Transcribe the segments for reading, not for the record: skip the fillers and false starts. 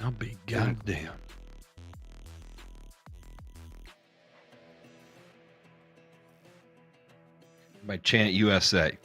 I'll be goddamn. By chant USA.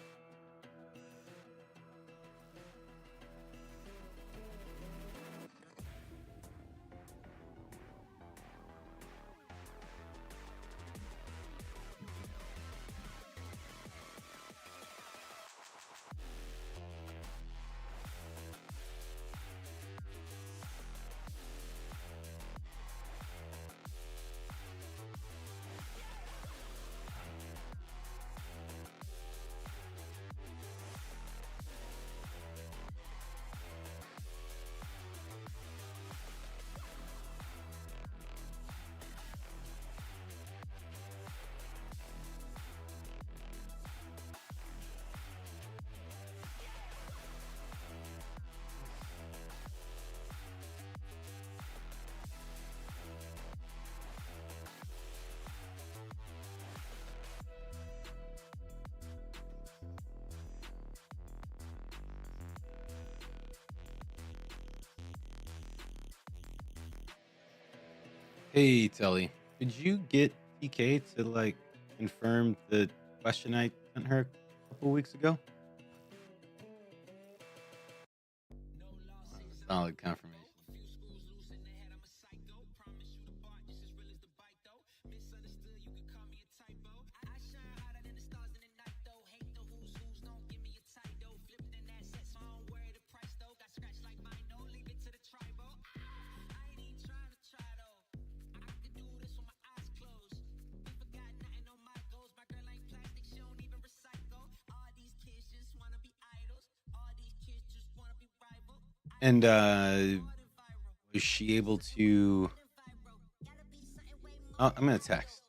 Hey, Telly, did you get TK to like confirm the question I sent her a couple weeks ago? Solid confirmation. And was she able to? Oh, I'm gonna text.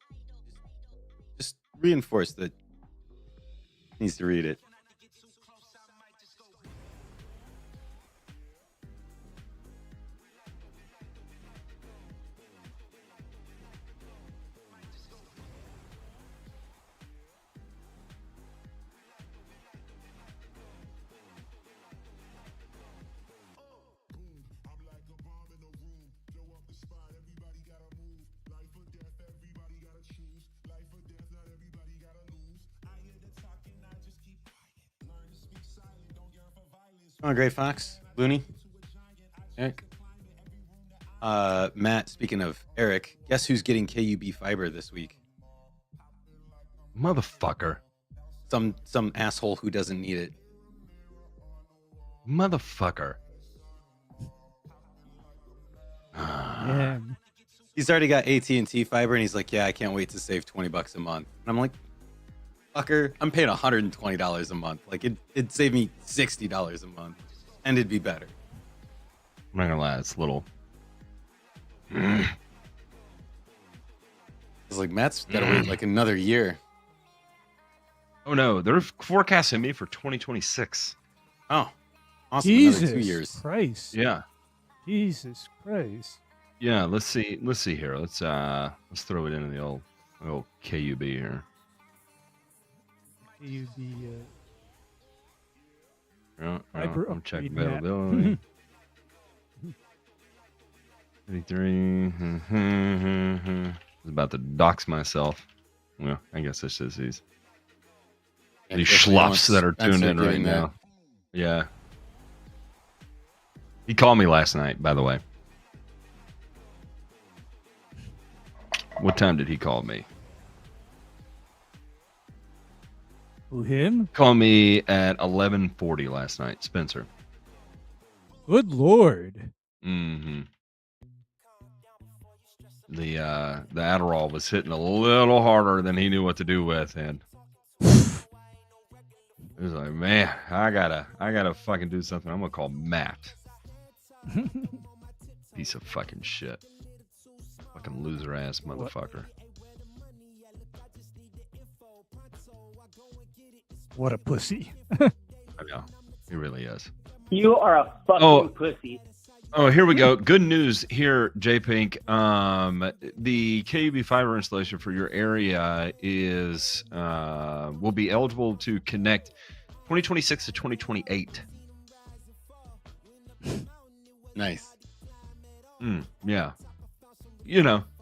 Just reinforce that. Needs to read it. Oh, Gray Fox, Looney, Eric. Matt, speaking of Eric, guess who's getting KUB fiber this week? Motherfucker. Some asshole who doesn't need it. Motherfucker. Yeah. He's already got AT&T fiber, and he's like, yeah, I can't wait to save $20 a month. And I'm like, fucker, I'm paying $120 a month. Like, it'd save me $60 a month, and it'd be better. I'm not gonna lie, it's a little. It's like, Matt's got to wait like another year. Oh no, they're forecasting me for 2026. Oh, awesome. Jesus Another 2 years. Christ. Yeah. Jesus Christ. Yeah, let's see here. Let's throw it into the old KUB here. You be I'm checking upgrade that. availability. 53. I was about to dox myself. Well, I guess this is these schluffs that are tuned in right now. Yeah. He called me last night, by the way. What time did he call me? Who, him? Called me at 11:40 last night, Spencer. Good Lord. Mm-hmm. The Adderall was hitting a little harder than he knew what to do with, and it was like, man, I gotta fucking do something. I'm gonna call Matt. Piece of fucking shit. Fucking loser ass motherfucker. What a pussy. I know. He really is. You are a fucking pussy. Oh, here we go. Good news here, J Pink. The KUB fiber installation for your area is will be eligible to connect 2026 to 2028. Nice. Yeah.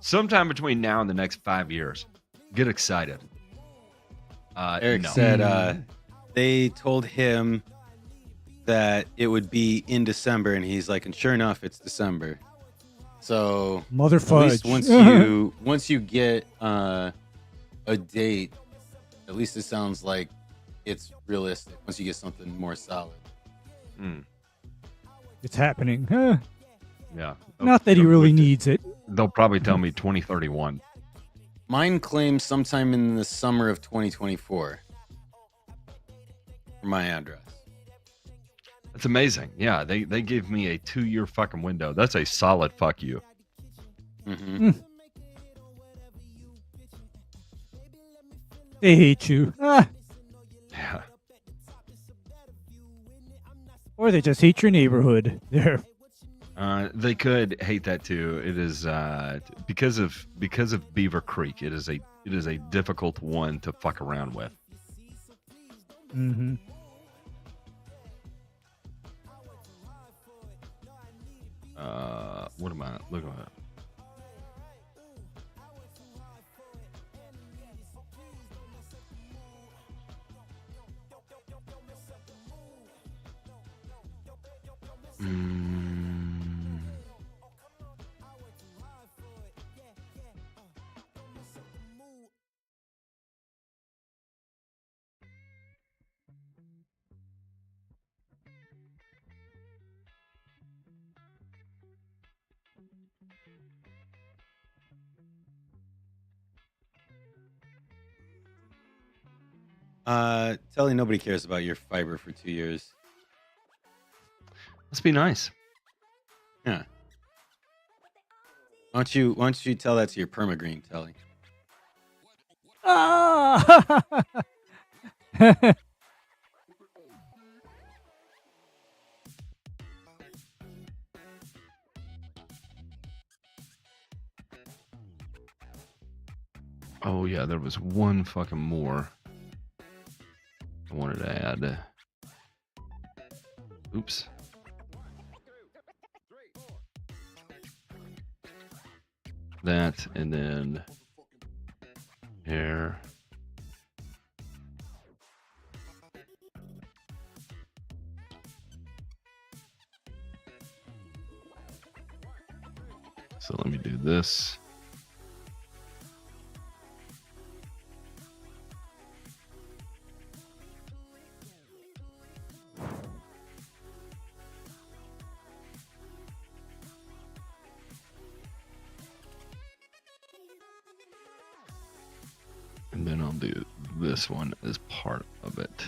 Sometime between now and the next 5 years. Get excited. Eric no. said they told him that it would be in December, and he's like, and sure enough, it's December. So Mother at least fudge. once you get a date, at least it sounds like it's realistic. Once you get something more solid. It's happening. Huh? Yeah. Not that he really needs it. They'll probably tell me 2031. Mine claims sometime in the summer of 2024 for my address. That's amazing. Yeah, they gave me a 2-year fucking window. That's a solid fuck you. Mm-hmm. They hate you. Ah. Yeah. Or they just hate your neighborhood. There. They could hate that too. It is because of Beaver Creek. It is a difficult one to fuck around with. Mm-hmm. What am I looking at? Telly, nobody cares about your fiber for 2 years. Must be nice. Yeah. Why don't you tell that to your permagreen, Telly? Ah! Oh yeah, there was one fucking more I wanted to add. Oops. That and then here. So let me do this. And then I'll do this one as part of it.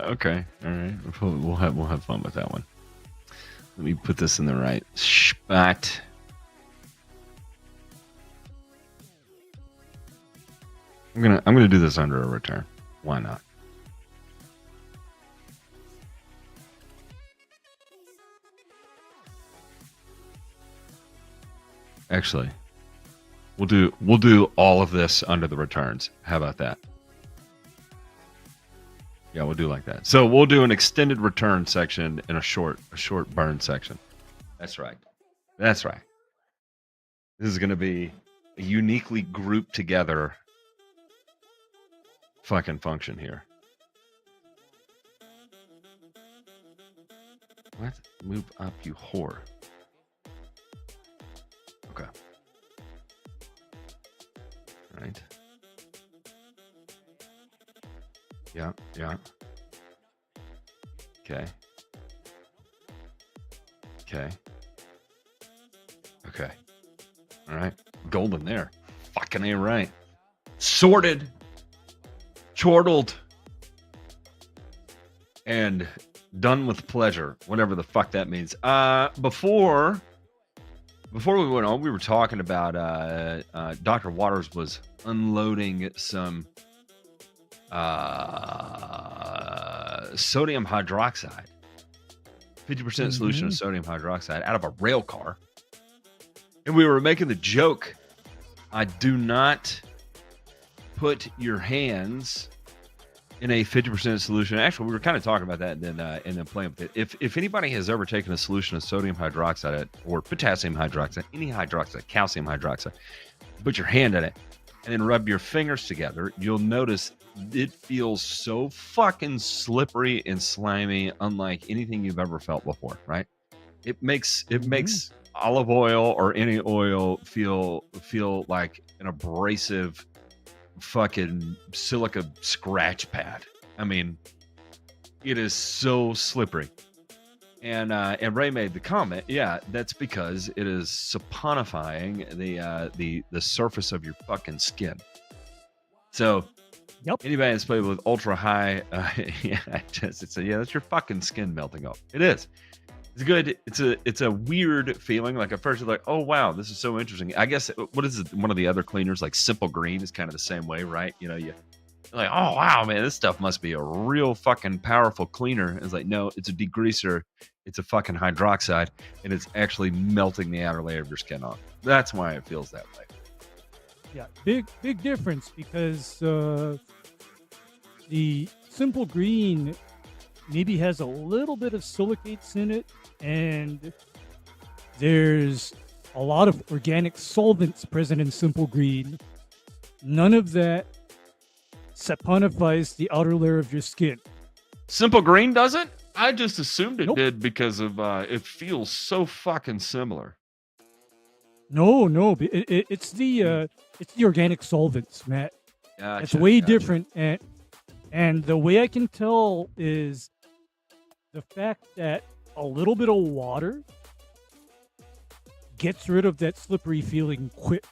Okay, all right. We'll have fun with that one. Let me put this in the right spot. I'm gonna do this under a return. Why not? Actually, we'll do all of this under the returns. How about that? Yeah, we'll do like that. So we'll do an extended return section and a short burn section. That's right. That's right. This is going to be a uniquely grouped together fucking function here. What? Move up, you whore. Okay. Right. Yeah, yeah. Okay. Okay. Okay. All right. Golden there. Fucking A right. Sorted, chortled, and done with pleasure, whatever the fuck that means. Before we went on, we were talking about Dr. Waters was unloading some sodium hydroxide, 50% solution of sodium hydroxide out of a rail car. And we were making the joke, do not put your hands in a 50% solution. Actually, we were kind of talking about that and then playing with it. If anybody has ever taken a solution of sodium hydroxide or potassium hydroxide, any hydroxide, calcium hydroxide, put your hand in it and then rub your fingers together, you'll notice it feels so fucking slippery and slimy, unlike anything you've ever felt before, right? It makes olive oil or any oil feel like an abrasive fucking silica scratch pad. I mean, it is so slippery. And Ray made the comment, yeah, that's because it is saponifying the surface of your fucking skin. So Yep. anybody that's played with ultra high, that's your fucking skin melting off. It is. It's good. It's a weird feeling. Like at first you're like, oh wow, this is so interesting. I guess what is it? One of the other cleaners, like Simple Green, is kind of the same way, right? You know, you're like, oh wow, man, this stuff must be a real fucking powerful cleaner. It's like, no, it's a degreaser. It's a fucking hydroxide, and it's actually melting the outer layer of your skin off. That's why it feels that way. Yeah, big difference because the Simple Green maybe has a little bit of silicates in it, and there's a lot of organic solvents present in Simple Green. None of that saponifies the outer layer of your skin. Simple Green doesn't? I just assumed it Nope. did because of it feels so fucking similar. No, it's the organic solvents, Matt. Gotcha, It's way gotcha. different, and the way I can tell is the fact that a little bit of water gets rid of that slippery feeling quick.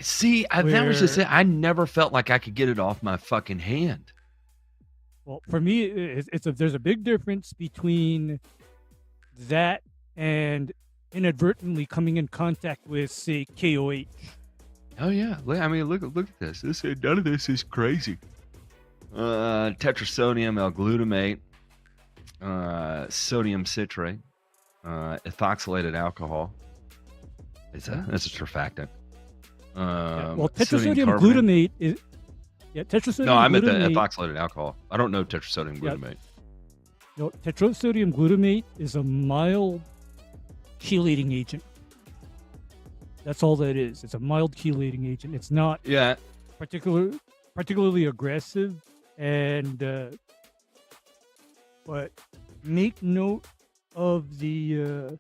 See, that was just it. I never felt like I could get it off my fucking hand. Well, for me, there's a big difference between that and inadvertently coming in contact with, say, KOH. Oh yeah, I mean, look at this. None of this is crazy. Tetrasodium L-glutamate, sodium citrate, ethoxylated alcohol. That's a surfactant. Well, tetrasodium sodium carbonate. glutamate is. Yeah, tetrasodium No, I meant the glutamate. ethoxylated alcohol. I don't know tetrasodium Yeah. glutamate. No, tetrasodium glutamate is a mild chelating agent. That's all that is. It's a mild chelating agent. It's not Yeah, particularly aggressive, and but make note of the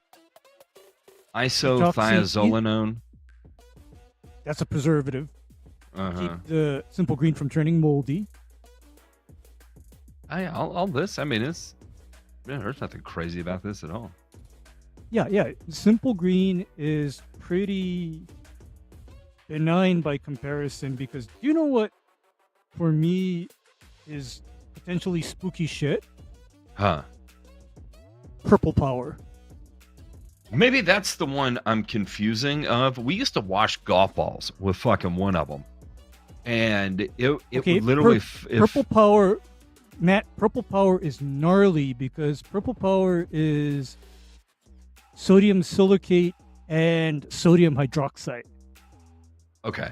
isothiazolinone. that's a preservative. Uh-huh. Keep the Simple Green from turning moldy. All this. I mean, there's nothing crazy about this at all. Yeah. Simple Green is pretty benign by comparison because you know what, for me, is potentially spooky shit? Huh. Purple Power. Maybe that's the one I'm confusing of. We used to wash golf balls with fucking one of them. And it would literally... Purple Power, Matt, Purple Power is gnarly because Purple Power is sodium silicate and sodium hydroxide. Okay.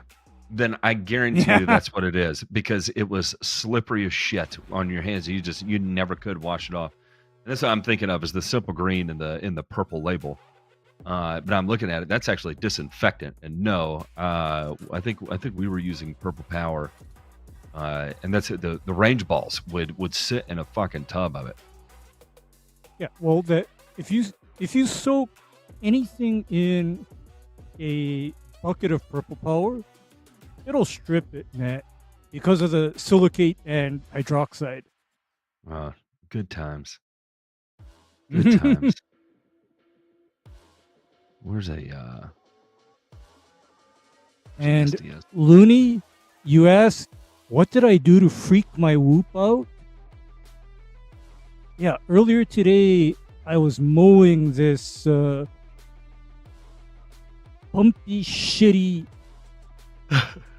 Then I guarantee you that's what it is because it was slippery as shit on your hands. You never could wash it off. And that's what I'm thinking of is the Simple Green in the purple label. But I'm looking at it. That's actually disinfectant. And no, I think we were using Purple Power, and that's it. The range balls would sit in a fucking tub of it. Yeah, well, if you soak anything in a bucket of Purple Power, it'll strip it, Matt, because of the silicate and hydroxide. Good times. Good times. Where's a And SDS? Looney, you asked, what did I do to freak my whoop out? Yeah, earlier today, I was mowing this bumpy, shitty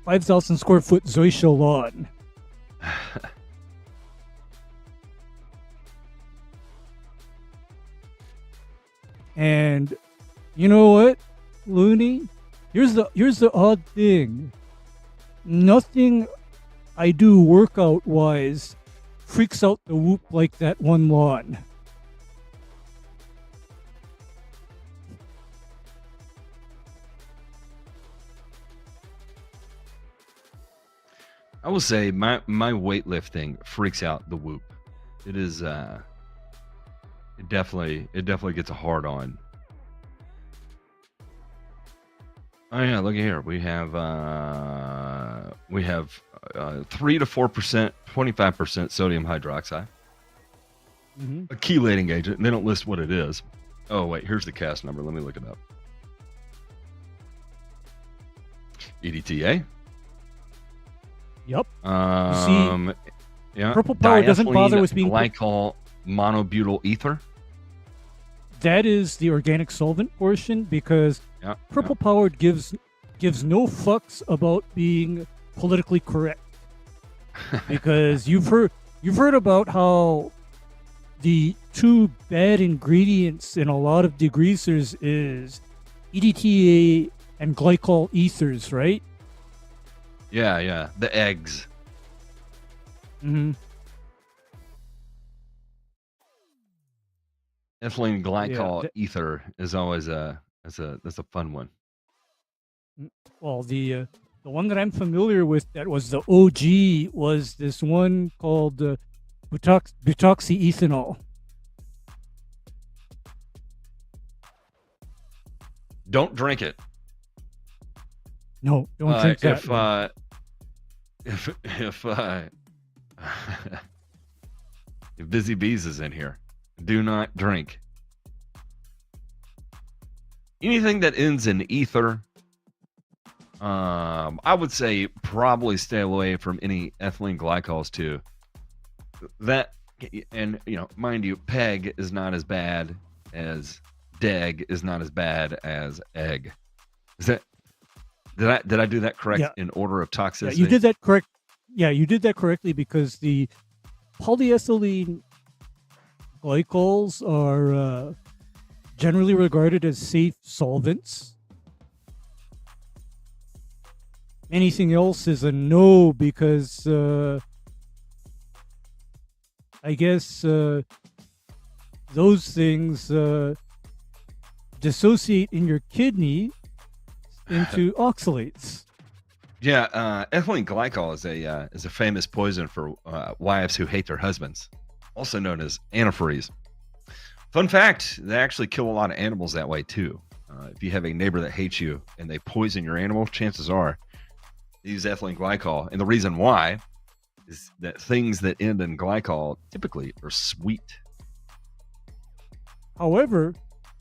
5,000 square foot Zoysia lawn. And you know what, Looney? Here's the odd thing. Nothing I do workout wise freaks out the whoop like that one lawn. I will say my weightlifting freaks out the whoop. It is it definitely gets a hard on. Oh yeah, look here. We have 3 to 4%, 25% sodium hydroxide, Mm-hmm. a chelating agent, and they don't list what it is. Oh wait, here's the cast number. Let me look it up. EDTA. Yep. Yeah. Purple Power doesn't bother with being glycol monobutyl ether. That is the organic solvent portion, because Yeah. Purple Power gives no fucks about being politically correct. Because you've heard about how the two bad ingredients in a lot of degreasers is EDTA and glycol ethers, right? Yeah. The eggs. Mm-hmm. Ethylene glycol Yeah, ether is always that's a fun one. Well, the one that I'm familiar with that was the OG was this one called butoxyethanol. Don't drink it. No, don't drink that. If if Busy Bees is in here, do not drink anything that ends in ether. I would say probably stay away from any ethylene glycols too. That, and mind you, PEG is not as bad as DEG is not as bad as egg. Is that did I do that correct Yeah. in order of toxicity? Yeah, you did that correct. Yeah, you did that correctly, because the polyethylene glycols are generally regarded as safe solvents. Anything else is a no, because I guess those things dissociate in your kidney into oxalates. Yeah, ethylene glycol is a famous poison for wives who hate their husbands, also known as antifreeze. Fun fact: they actually kill a lot of animals that way too. If you have a neighbor that hates you and they poison your animal, chances are they use ethylene glycol, and the reason why is that things that end in glycol typically are sweet. However,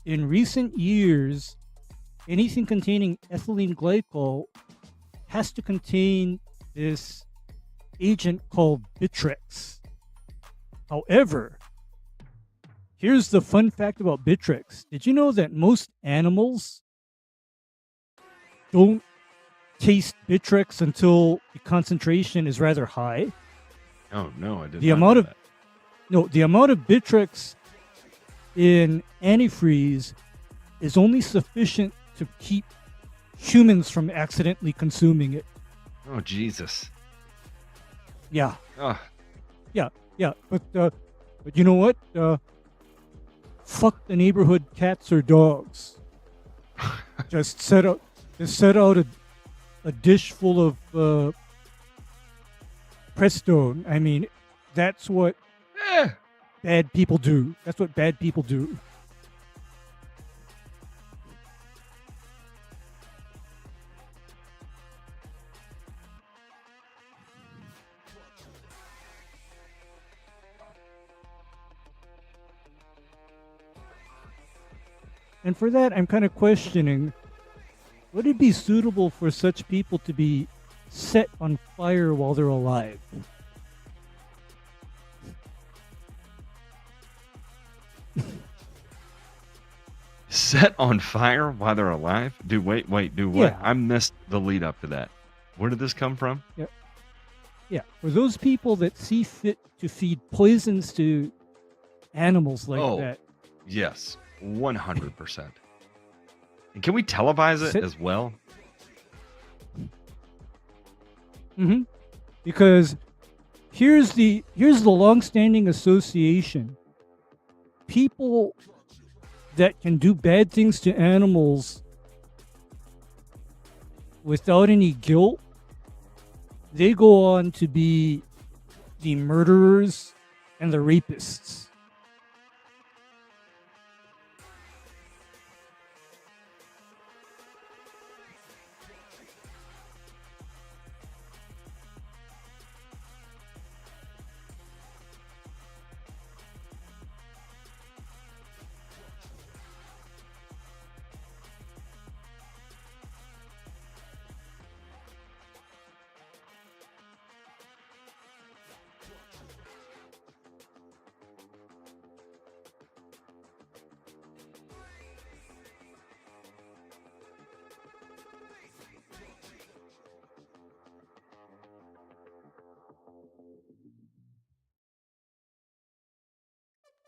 in recent years, anything containing ethylene glycol has to contain this agent called Bitrex. However, here's the fun fact about Bitrex. Did you know that most animals don't taste Bitrex until the concentration is rather high? Oh no, I did The not amount know of that. No, the amount of Bitrex in antifreeze is only sufficient to keep humans from accidentally consuming it. Oh Jesus. Yeah, Oh, yeah, but you know what? Fuck the neighborhood cats or dogs. Just set out a dish full of Prestone. I mean, that's what eh. bad people do. That's what bad people do. And for that, I'm kind of questioning, would it be suitable for such people to be set on fire while they're alive? Set on fire while they're alive? Dude, wait, do what? Yeah. I missed the lead up to that. Where did this come from? Yeah, for those people that see fit to feed poisons to animals like Oh. that. Yes, 100%. And can we televise it Sit- as well? Mm-hmm. Because here's the long-standing association. People that can do bad things to animals without any guilt, they go on to be the murderers and the rapists.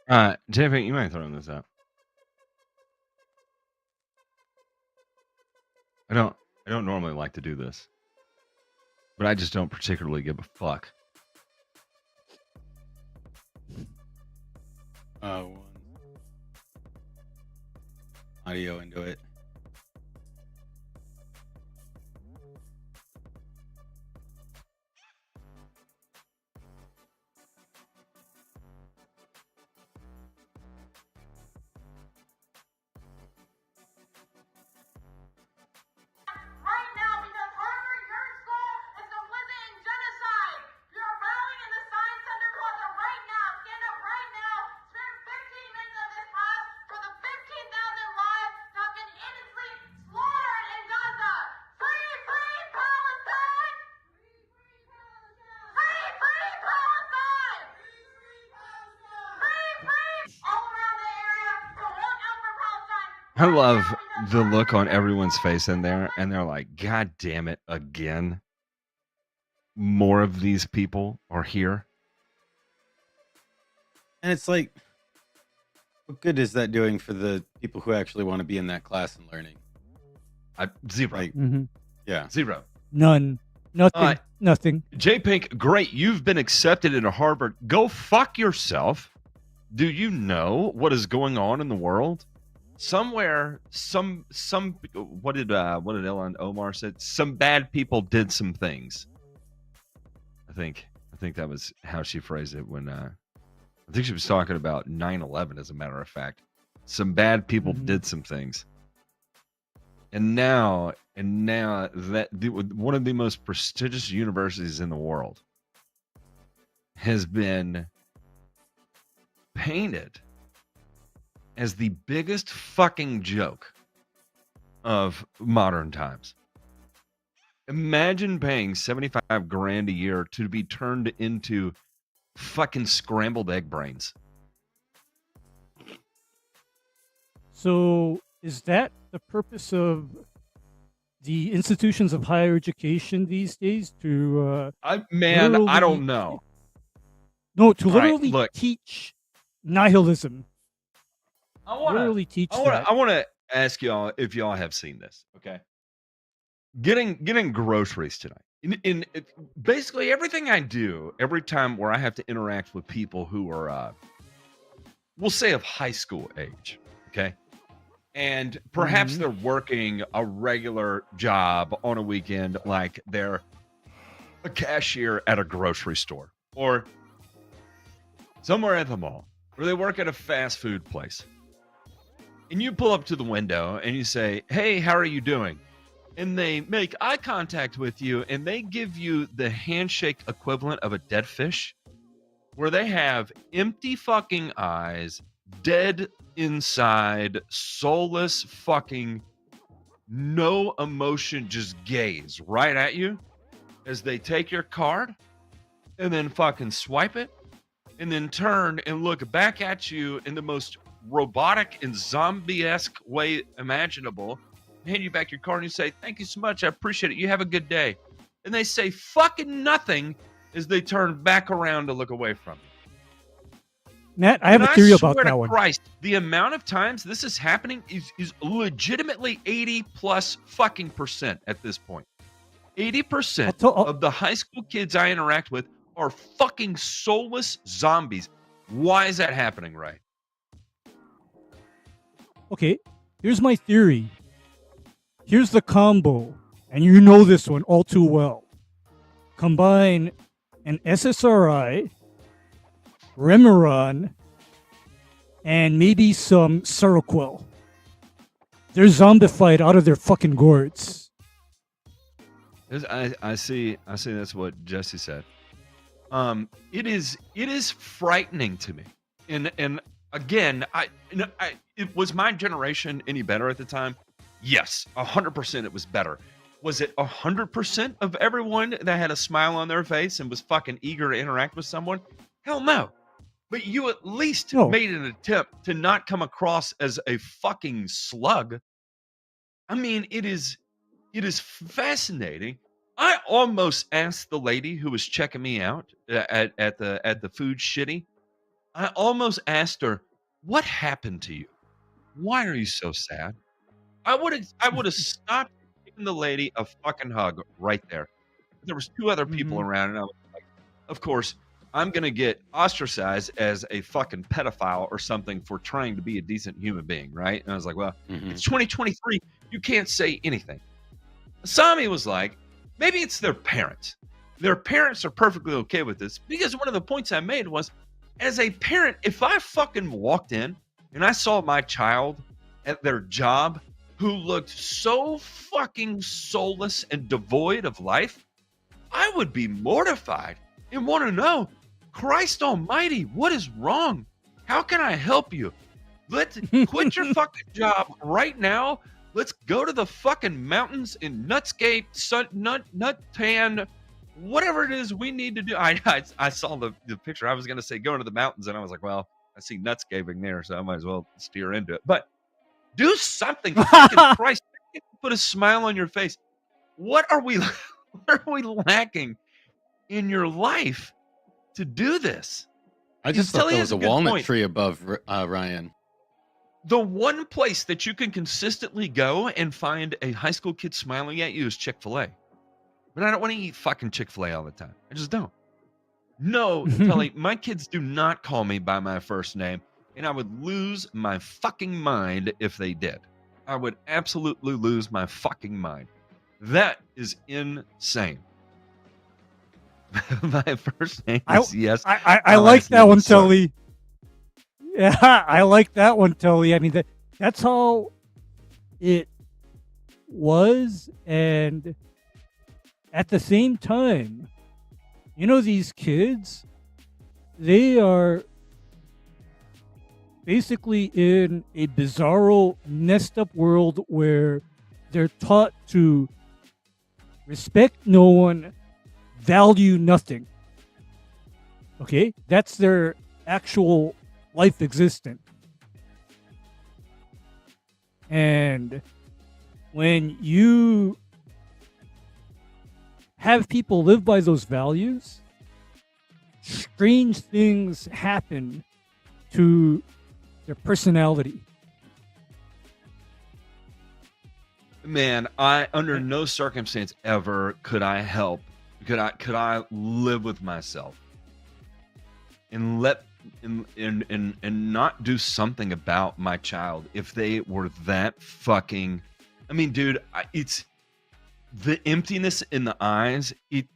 JP, you might throw this out. I don't normally like to do this, but I just don't particularly give a fuck. One audio into it. Right now, because Harvard, your school, is complicit in genocide. You're rallying in the Science Center Plaza right now. Stand up right now. Spend 15 minutes of this class for the 15,000 lives that have been innocently slaughtered in Gaza. Free, free Palestine! Free, free Palestine! Free, free all around the area. So look out for Palestine. I love the look on everyone's face in there, and they're like, God damn it, again. More of these people are here. And it's like, what good is that doing for the people who actually want to be in that class and learning? Zero. Like, Mm-hmm. yeah. Zero. None. Nothing. Nothing. J Pink, great. You've been accepted into Harvard. Go fuck yourself. Do you know what is going on in the world? Somewhere, some what did Ellen Omar said? Some bad people did some things. I think that was how she phrased it when I think she was talking about 9/11, as a matter of fact. Some bad people did some things. And now that one of the most prestigious universities in the world has been painted as the biggest fucking joke of modern times. Imagine paying 75 grand a year to be turned into fucking scrambled egg brains. So, is that the purpose of the institutions of higher education these days? To I literally- don't know. no, to All right, literally look. teach nihilism. I want Literally teach that. I want to ask y'all if y'all have seen this. Okay, getting groceries tonight. In basically everything I do, every time where I have to interact with people who are, we'll say, of high school age. Okay, and perhaps they're working a regular job on a weekend, like they're a cashier at a grocery store or somewhere at the mall, or they work at a fast food place. And you pull up to the window and you say, "Hey, how are you doing?" And they make eye contact with you and they give you the handshake equivalent of a dead fish, where they have empty fucking eyes, dead inside, soulless, fucking no emotion, just gaze right at you as they take your card and then fucking swipe it and then turn and look back at you in the most robotic and zombie-esque way imaginable, hand you back your card and you say, "Thank you so much, I appreciate it, you have a good day." And they say fucking nothing as they turn back around to look away from you. Matt, I have a theory about swear that to one. Christ, the amount of times this is happening is legitimately 80 plus fucking percent at this point. 80% of the high school kids I interact with are fucking soulless zombies. Why is that happening, Ray? Okay, here's my theory. Here's the combo, and you know this one all too well. Combine an SSRI, Remeron, and maybe some Seroquel. They're zombified out of their fucking gourds. I see that's what Jesse said. It is frightening to me. And again, was my generation any better at the time? Yes, 100% it was better. Was it 100% of everyone that had a smile on their face and was fucking eager to interact with someone? Hell no. But you at least made an attempt to not come across as a fucking slug. I mean, it is fascinating. I almost asked the lady who was checking me out at the food shitty. I almost asked her, "What happened to you? Why are you so sad?" I would have stopped giving the lady a fucking hug right there. There was two other people around, and I was like, of course, I'm gonna get ostracized as a fucking pedophile or something for trying to be a decent human being, right? And I was like, well, it's 2023. You can't say anything. Asami was like, maybe it's their parents. Their parents are perfectly okay with this, because one of the points I made was, as a parent, if I fucking walked in and I saw my child at their job who looked so fucking soulless and devoid of life, I would be mortified and want to know, Christ almighty, what is wrong? How can I help you? Let's quit your fucking job right now. Let's go to the fucking mountains in Nutscape, Nut Tan, whatever it is we need to do. I saw the picture. I was going to say going to the mountains, and I was like, well, I see nutscaping there, so I might as well steer into it. But do something, fucking Christ. Put a smile on your face. What are we lacking in your life to do this? I just thought there was a walnut tree above Ryan. The one place that you can consistently go and find a high school kid smiling at you is Chick-fil-A. But I don't want to eat fucking Chick-fil-A all the time. I just don't. No, Kelly, my kids do not call me by my first name, and I would lose my fucking mind if they did. I would absolutely lose my fucking mind. That is insane. My first name is yes. I like that one, Tully. Yeah, I like that one, Tully. I mean, that's how it was, and at the same time, you know, these kids, they are basically in a bizarro, messed up world where they're taught to respect no one, value nothing. Okay? That's their actual life existence. And when you have people live by those values, strange things happen to their personality. Man, I under no circumstance ever could I help. Could I live with myself and not do something about my child if they were that fucking. I mean, dude, it's the emptiness in the eyes. It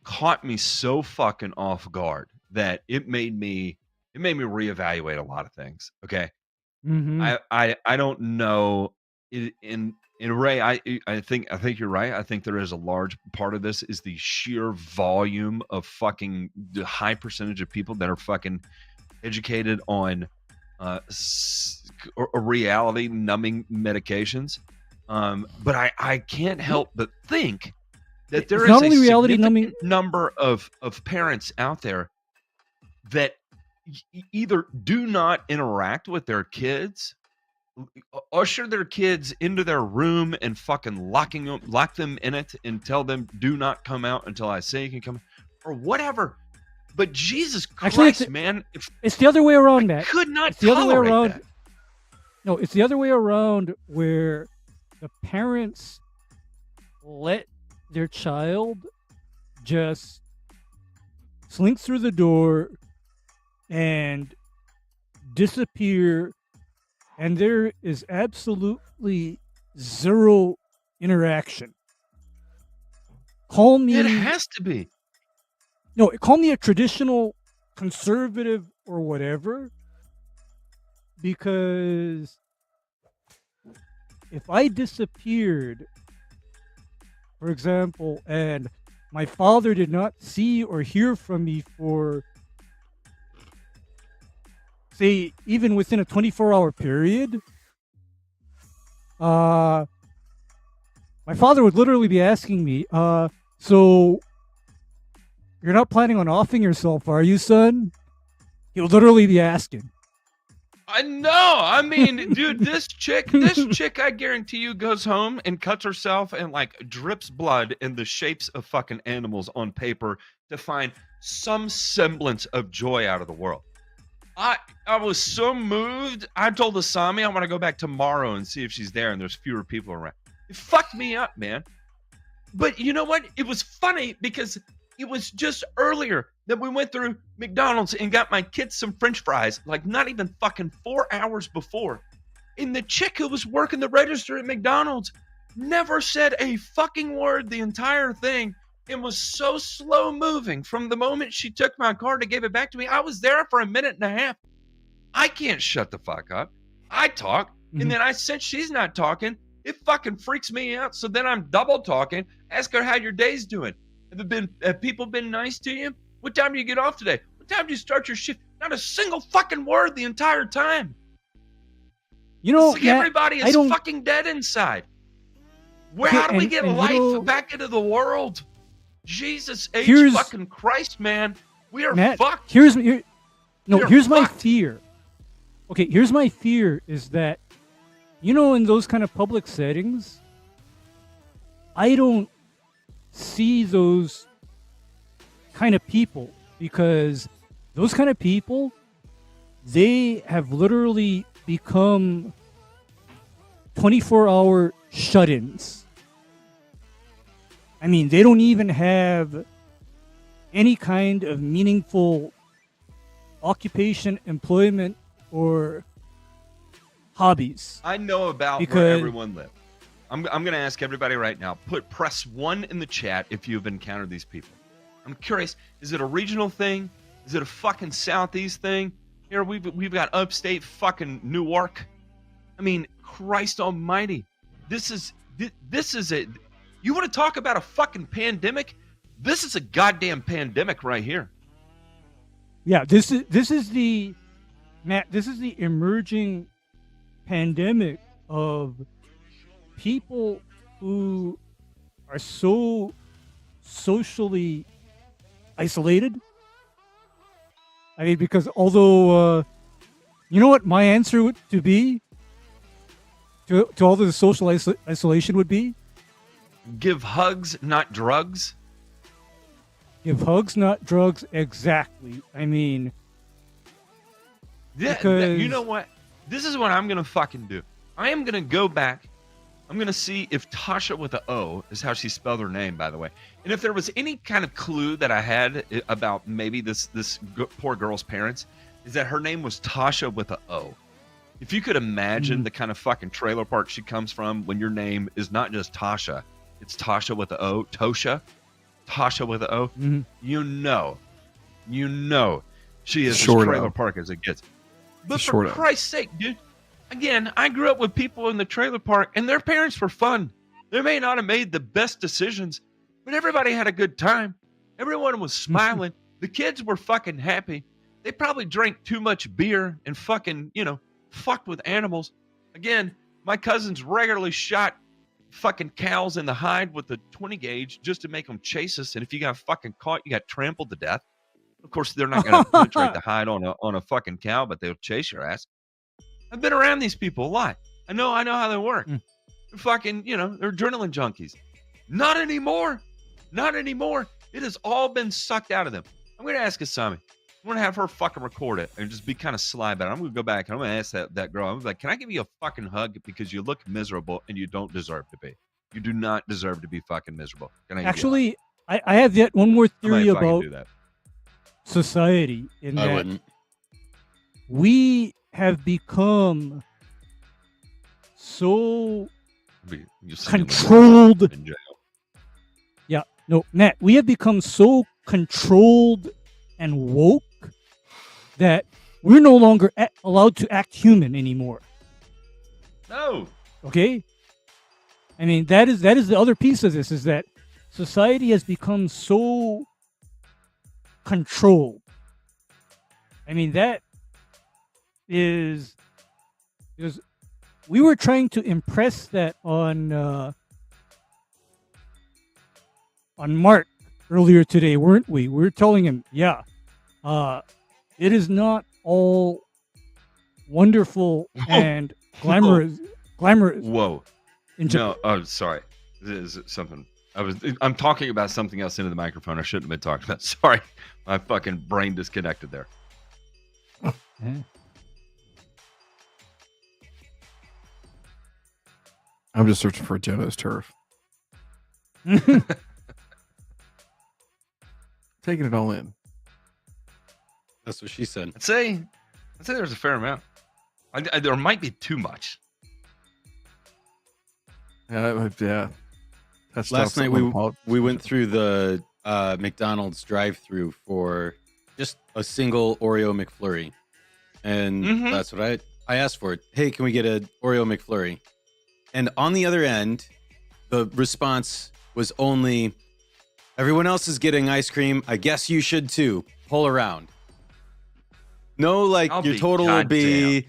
caught me so fucking off guard that it made me reevaluate a lot of things. Okay, I don't know. In Ray, I think you're right. I think there is a large part of this is the sheer volume of fucking the high percentage of people that are fucking educated on or reality numbing medications. But I can't help but think that there It's is not a only reality significant numbing. number of parents out there that either do not interact with their kids, usher their kids into their room and fucking lock them in it and tell them do not come out until I say you can come, or whatever. But Jesus Actually, Christ, man, if It's the other way around, I Matt. could not It's the other way tolerate around. that. No, it's the other way around where the parents let their child just slink through the door and disappear, and there is absolutely zero interaction. Call me It has to be. no, call me a traditional conservative or whatever, because if I disappeared, for example, and my father did not see or hear from me for, say, even within a 24-hour period, my father would literally be asking me, so you're not planning on offing yourself, are you, son? He would literally be asking. I know. I mean, dude, this chick, I guarantee you, goes home and cuts herself and like drips blood in the shapes of fucking animals on paper to find some semblance of joy out of the world. I was so moved. I told Asami I want to go back tomorrow and see if she's there and there's fewer people around. It fucked me up, man. But you know what? It was funny because it was just earlier that we went through McDonald's and got my kids some French fries, like not even fucking 4 hours before. And the chick who was working the register at McDonald's never said a fucking word the entire thing and was so slow moving from the moment she took my card and gave it back to me. I was there for a minute and a half. I can't shut the fuck up. I talk, and then I sense she's not talking. It fucking freaks me out. So then I'm double talking. Ask her how your day's doing. Have people been nice to you? What time do you get off today? What time do you start your shift? Not a single fucking word the entire time. You know, It's like Matt, everybody is fucking dead inside. How do we get life back into the world? Jesus H fucking Christ, man. We are Matt, fucked. Here's We my are fucked. fear. Okay, here's my fear is that, you know, in those kind of public settings, I don't see those kind of people, because those kind of people, they have literally become 24-hour shut-ins. I mean, they don't even have any kind of meaningful occupation, employment, or hobbies. I know about where everyone lives. I'm going to ask everybody right now. Press 1 in the chat if you've encountered these people. I'm curious. Is it a regional thing? Is it a fucking southeast thing? Here we've got upstate fucking Newark. I mean, Christ Almighty. This is a. You want to talk about a fucking pandemic? This is a goddamn pandemic right here. Yeah, this is the emerging pandemic of people who are so socially isolated. I mean, because although you know what my answer would to be to all the social isolation would be? Give hugs, not drugs. Give hugs, not drugs. Exactly. I mean, You know what? This is what I'm going to fucking do. I am going to go back. I'm going to see if Tasha with an O is how she spelled her name, by the way. And if there was any kind of clue that I had about maybe this poor girl's parents, is that her name was Tasha with an O. If you could imagine the kind of fucking trailer park she comes from when your name is not just Tasha, it's Tasha with an O, Tasha with an O, you know, she is as trailer park as it gets. But for Christ's sake, dude, again, I grew up with people in the trailer park, and their parents were fun. They may not have made the best decisions, but everybody had a good time. Everyone was smiling. The kids were fucking happy. They probably drank too much beer and fucking, fucked with animals. Again, my cousins regularly shot fucking cows in the hide with a 20 gauge just to make them chase us. And if you got fucking caught, you got trampled to death. Of course, they're not going to penetrate the hide on a fucking cow, but they'll chase your ass. I've been around these people a lot. I know how they work. They're fucking, they're adrenaline junkies. Not anymore. Not anymore. It has all been sucked out of them. I'm going to ask Asami. I'm going to have her fucking record it and just be kind of sly about it. I'm going to go back and I'm going to ask that girl. I'm like, can I give you a fucking hug because you look miserable and you don't deserve to be. You do not deserve to be fucking miserable. Can I Actually, I have yet one more theory about do that. society. In I that wouldn't. we have become so You see him controlled. in jail. Yeah, no, Matt, we have become so controlled and woke that we're no longer allowed to act human anymore. No. Okay? I mean, that is the other piece of this, is that society has become so controlled. I mean, that is because we were trying to impress that on Mark earlier today, weren't we? We were telling him, yeah, it is not all wonderful and glamorous. Whoa. In Japan. No. Oh, sorry. This is something. I'm talking about something else into the microphone. I shouldn't have been talking about. Sorry, my fucking brain disconnected there. I'm just searching for Jono's turf. Taking it all in. That's what she said. I'd say there's a fair amount. There might be too much. Yeah. Last night we went through the McDonald's drive-through for just a single Oreo McFlurry, and that's what I asked for. Hey, can we get an Oreo McFlurry? And on the other end, the response was only, everyone else is getting ice cream. I guess you should too. Pull around. No, like your total will be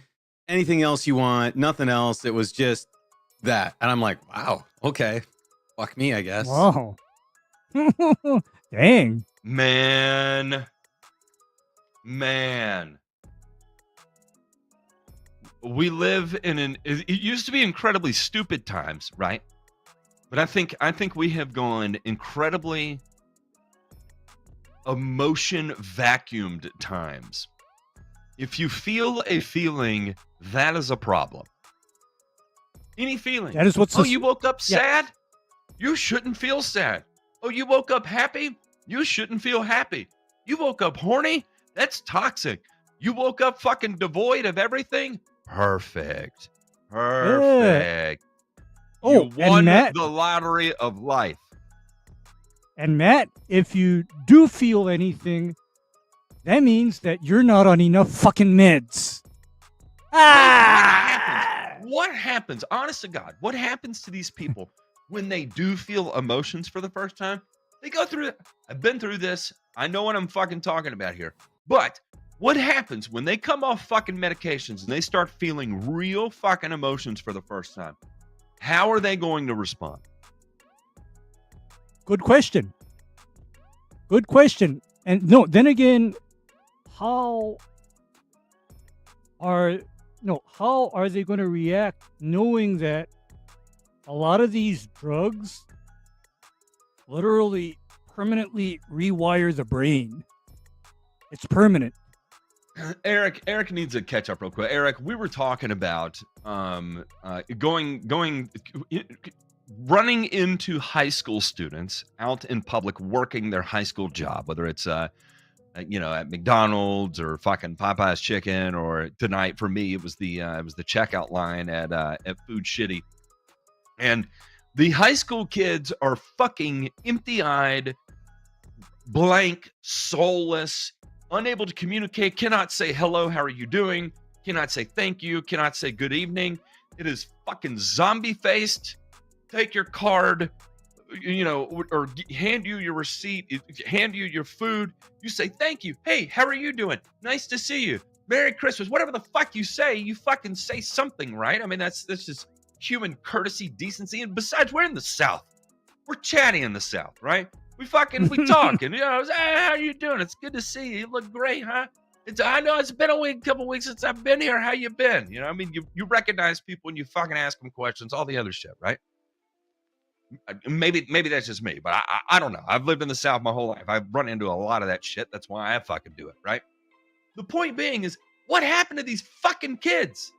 anything else you want. Nothing else. It was just that. And I'm like, wow, okay. Fuck me, I guess. Wow. Dang. Man. We live in it used to be incredibly stupid times, right? But I think we have gone incredibly emotion vacuumed times. If you feel a feeling, that is a problem. Any feeling. That is what's you woke up sad? You shouldn't feel sad. Oh, you woke up happy? You shouldn't feel happy. You woke up horny? That's toxic. You woke up fucking devoid of everything? Perfect. Oh, You won and Matt, the lottery of life. And Matt, if you do feel anything, that means that you're not on enough fucking meds. What happens? Honest to God, what happens to these people when they do feel emotions for the first time? They go through it. I've been through this. I know what I'm fucking talking about here. But what happens when they come off fucking medications and they start feeling real fucking emotions for the first time? How are they going to respond? Good question. And no, then again, how are they going to react knowing that a lot of these drugs literally permanently rewire the brain? It's permanent. Eric needs to catch up real quick. Eric, we were talking about running into high school students out in public working their high school job, whether it's at McDonald's or fucking Popeye's Chicken, or tonight for me it was the checkout line at Food Shitty. And the high school kids are fucking empty-eyed, blank, soulless, unable to communicate, cannot say hello, how are you doing, cannot say thank you, cannot say good evening. It is fucking zombie-faced. Take your card, hand you your receipt, hand you your food. You say, thank you. Hey, how are you doing? Nice to see you. Merry Christmas. Whatever the fuck you say, you fucking say something, right? I mean, that's just human courtesy, decency. And besides, we're in the South. We're chatty in the South, right? We talk and, hey, how you doing? It's good to see you. You look great, huh? I know it's been a couple weeks since I've been here. How you been? I mean, you recognize people and you fucking ask them questions, all the other shit, right? Maybe that's just me, but I don't know. I've lived in the South my whole life. I've run into a lot of that shit. That's why I fucking do it, right? The point being is, what happened to these fucking kids?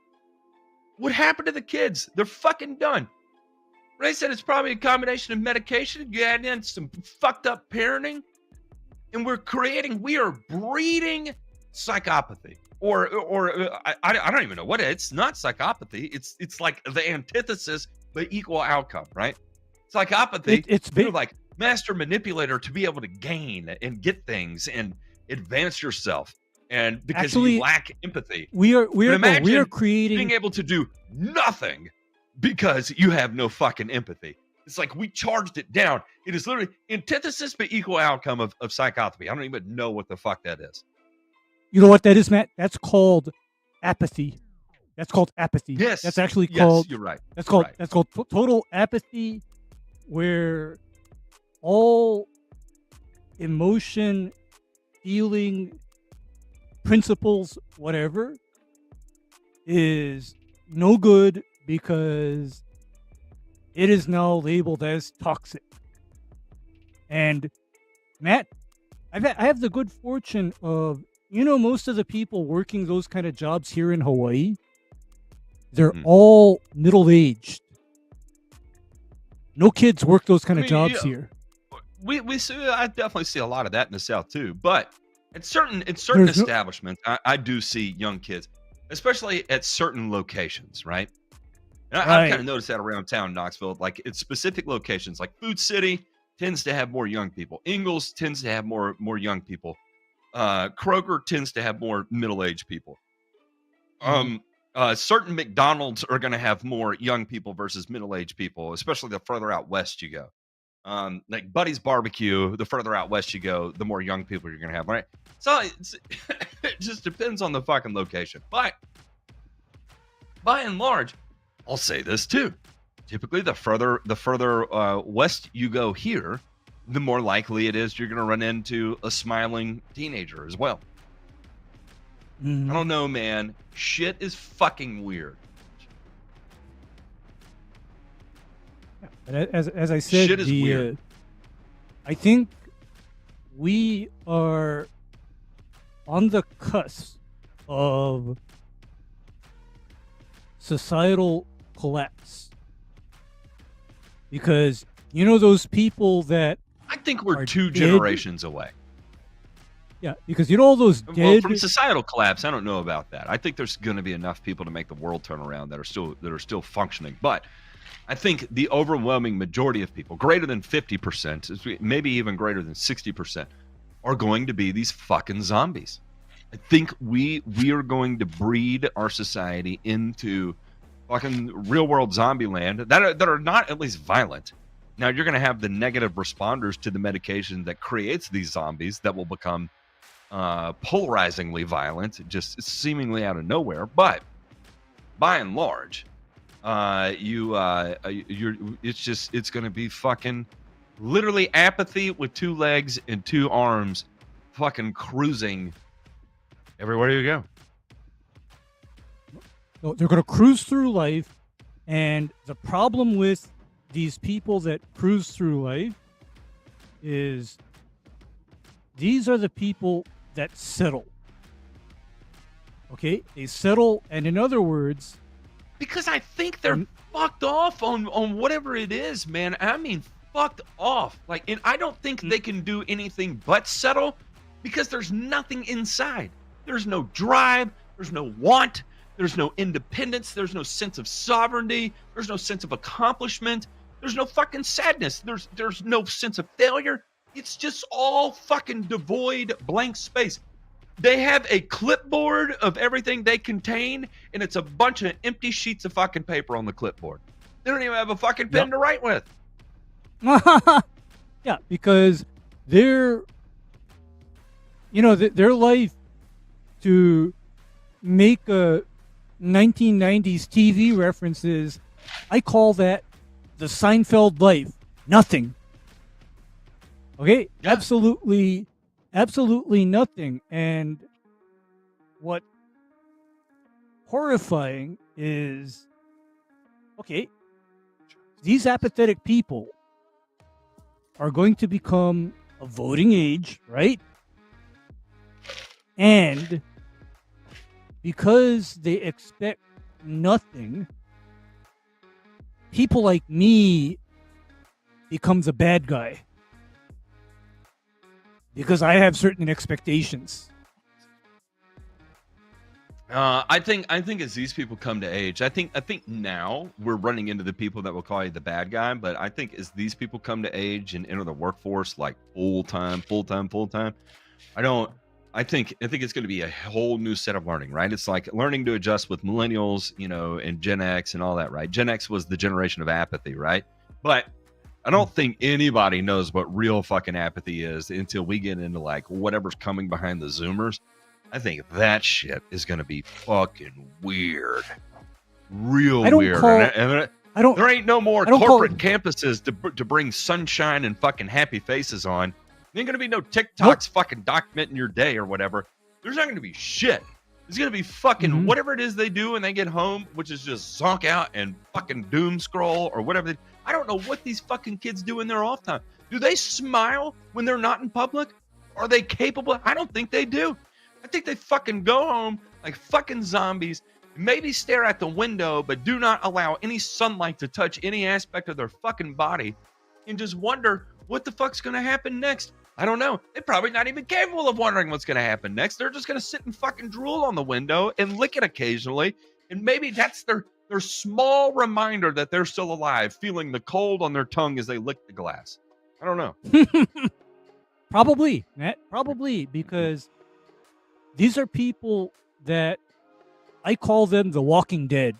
What happened to the kids? They're fucking done. Ray said it's probably a combination of medication. You add in some fucked up parenting, and we are breeding psychopathy. Or I don't even know what it's not psychopathy. It's like the antithesis, but equal outcome, right? Psychopathy. It's like master manipulator to be able to gain and get things and advance yourself, and because you lack empathy. We are creating being able to do nothing because you have no fucking empathy. It's like we charged it down. It is literally antithesis but equal outcome of psychopathy. I don't even know what the fuck that is. You know what that is, Matt? That's called apathy. That's called apathy. Yes. That's actually called. You're right. That's called total apathy, where all emotion, feeling, principles, whatever, is no good because it is now labeled as toxic. And Matt, I have the good fortune of, most of the people working those kind of jobs here in Hawaii, they're all middle-aged. No kids work those kind of jobs here. We see, I definitely see a lot of that in the South too. But in certain establishments, I do see young kids, especially at certain locations, right? And I've kind of noticed that around town in Knoxville, like at specific locations, like Food City tends to have more young people. Ingalls tends to have more young people. Kroger tends to have more middle-aged people. Certain McDonald's are going to have more young people versus middle-aged people, especially the further out west you go. Like Buddy's Barbecue, the further out west you go, the more young people you're going to have, right? So it just depends on the fucking location. But by and large, I'll say this too. Typically, the further west you go here, the more likely it is you're going to run into a smiling teenager as well. I don't know, man. Shit is fucking weird. As I said, shit is weird. I think we are on the cusp of societal collapse, because those people that I think we're 2 generations away. Yeah, because all those dead. Well, from societal collapse, I don't know about that. I think there's going to be enough people to make the world turn around that are still functioning. But I think the overwhelming majority of people, greater than 50%, maybe even greater than 60%, are going to be these fucking zombies. I think we are going to breed our society into fucking real world zombie land that are not at least violent. Now you're going to have the negative responders to the medication that creates these zombies that will become polarizingly violent, just seemingly out of nowhere. But by and large, it's going to be fucking literally apathy with 2 legs and 2 arms, fucking cruising everywhere you go. So they're going to cruise through life, and the problem with these people that cruise through life is these are the people that settle. Okay? They settle, and in other words, because I think they're fucked off on whatever it is, man. I mean, fucked off. Like, and I don't think they can do anything but settle, because there's nothing inside. There's no drive. There's no want. There's no independence. There's no sense of sovereignty. There's no sense of accomplishment. There's no fucking sadness. There's no sense of failure. It's just all fucking devoid, blank space. They have a clipboard of everything they contain, and it's a bunch of empty sheets of fucking paper on the clipboard. They don't even have a fucking pen to write with. Yeah, because their their life to make a 1990s TV references, I call that the Seinfeld life. Nothing. Okay? Yeah. Absolutely nothing. And what horrifying is, okay, these apathetic people are going to become a voting age, right? And because they expect nothing, people like me becomes a bad guy because I have certain expectations. I think as these people come to age, I think now we're running into the people that will call you the bad guy. But I think as these people come to age and enter the workforce like full time, I think it's going to be a whole new set of learning, right? It's like learning to adjust with millennials, and Gen X and all that, right? Gen X was the generation of apathy, right? But I don't think anybody knows what real fucking apathy is until we get into like whatever's coming behind the Zoomers. I think that shit is going to be fucking weird, real weird. There ain't no more corporate campuses to bring sunshine and fucking happy faces on. There ain't going to be no TikToks fucking documenting your day or whatever. There's not going to be shit. There's going to be fucking whatever it is they do when they get home, which is just zonk out and fucking doom scroll or whatever. I don't know what these fucking kids do in their off time. Do they smile when they're not in public? Are they capable? I don't think they do. I think they fucking go home like fucking zombies, maybe stare at the window, but do not allow any sunlight to touch any aspect of their fucking body and just wonder what the fuck's going to happen next. I don't know. They're probably not even capable of wondering what's going to happen next. They're just going to sit and fucking drool on the window and lick it occasionally. And maybe that's their small reminder that they're still alive, feeling the cold on their tongue as they lick the glass. I don't know. Probably, Matt. Probably, because these are people that I call them the Walking Dead.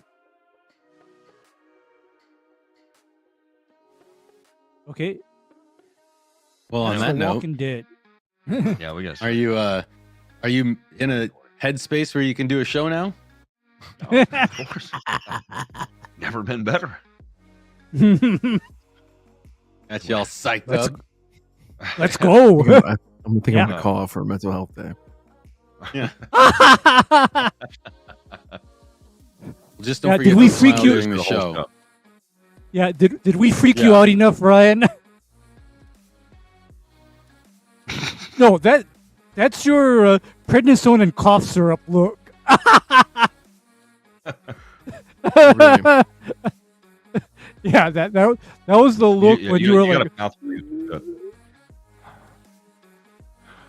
Okay. Well, on that note, Walking Dead. Yeah, we got. Are you in a headspace where you can do a show now? Oh, of course. Never been better. That's y'all psyched up. Let's go. I'm thinking I'm gonna call out for a mental health day. Yeah. Just don't forget did we to freak smile you during the show. Yeah, did we freak you out enough, Ryan? No, that's your prednisone and cough syrup look. Really? Yeah, that was the look when you were like.